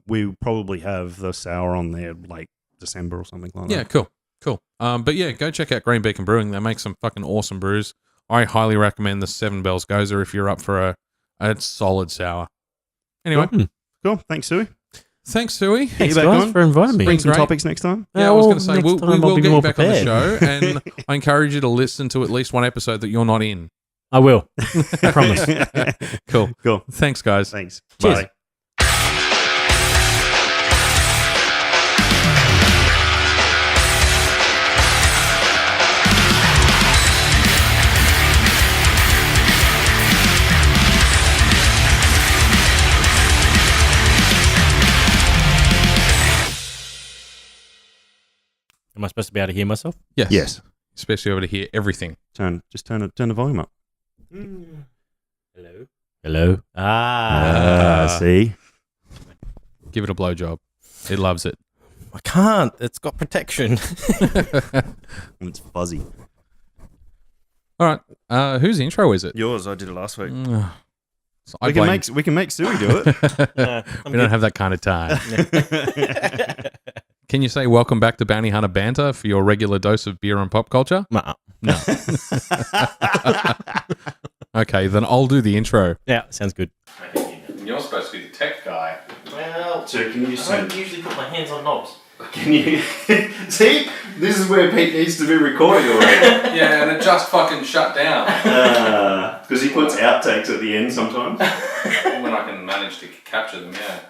we probably have the sour on there like December or something like that. Yeah, cool. But yeah, go check out Green Beacon Brewing. They make some fucking awesome brews. I highly recommend the 7 Bells Goza if you're up for a solid sour. Anyway. Cool. Thanks, Suey. Thanks, Suey. Thanks, guys, for inviting me. Bring some topics next time. Yeah, I was going to say, we will get you back prepared. on the show, and I encourage you to listen to at least one episode that you're not in. I will. I promise. Cool. Cool. Thanks, guys. Thanks. Cheers. Bye. Am I supposed to be able to hear myself? Yes. Yes. Especially over to hear everything. Turn the volume up. Hello. Hello. Ah. See? Give it a blowjob. It loves it. I can't. It's got protection. It's fuzzy. All right. Whose intro is it? Yours. I did it last week. So We can make Suey do it. We don't have that kind of time. Can you say welcome back to Bounty Hunter Banter for your regular dose of beer and pop culture? No. Okay, then I'll do the intro. Yeah, sounds good. You're supposed to be the tech guy. Well, So can you I don't usually put my hands on knobs. Can you see? This is where Pete needs to be recording already. Yeah, and it just fucking shut down. Because he puts outtakes at the end sometimes. When I can manage to capture them, yeah.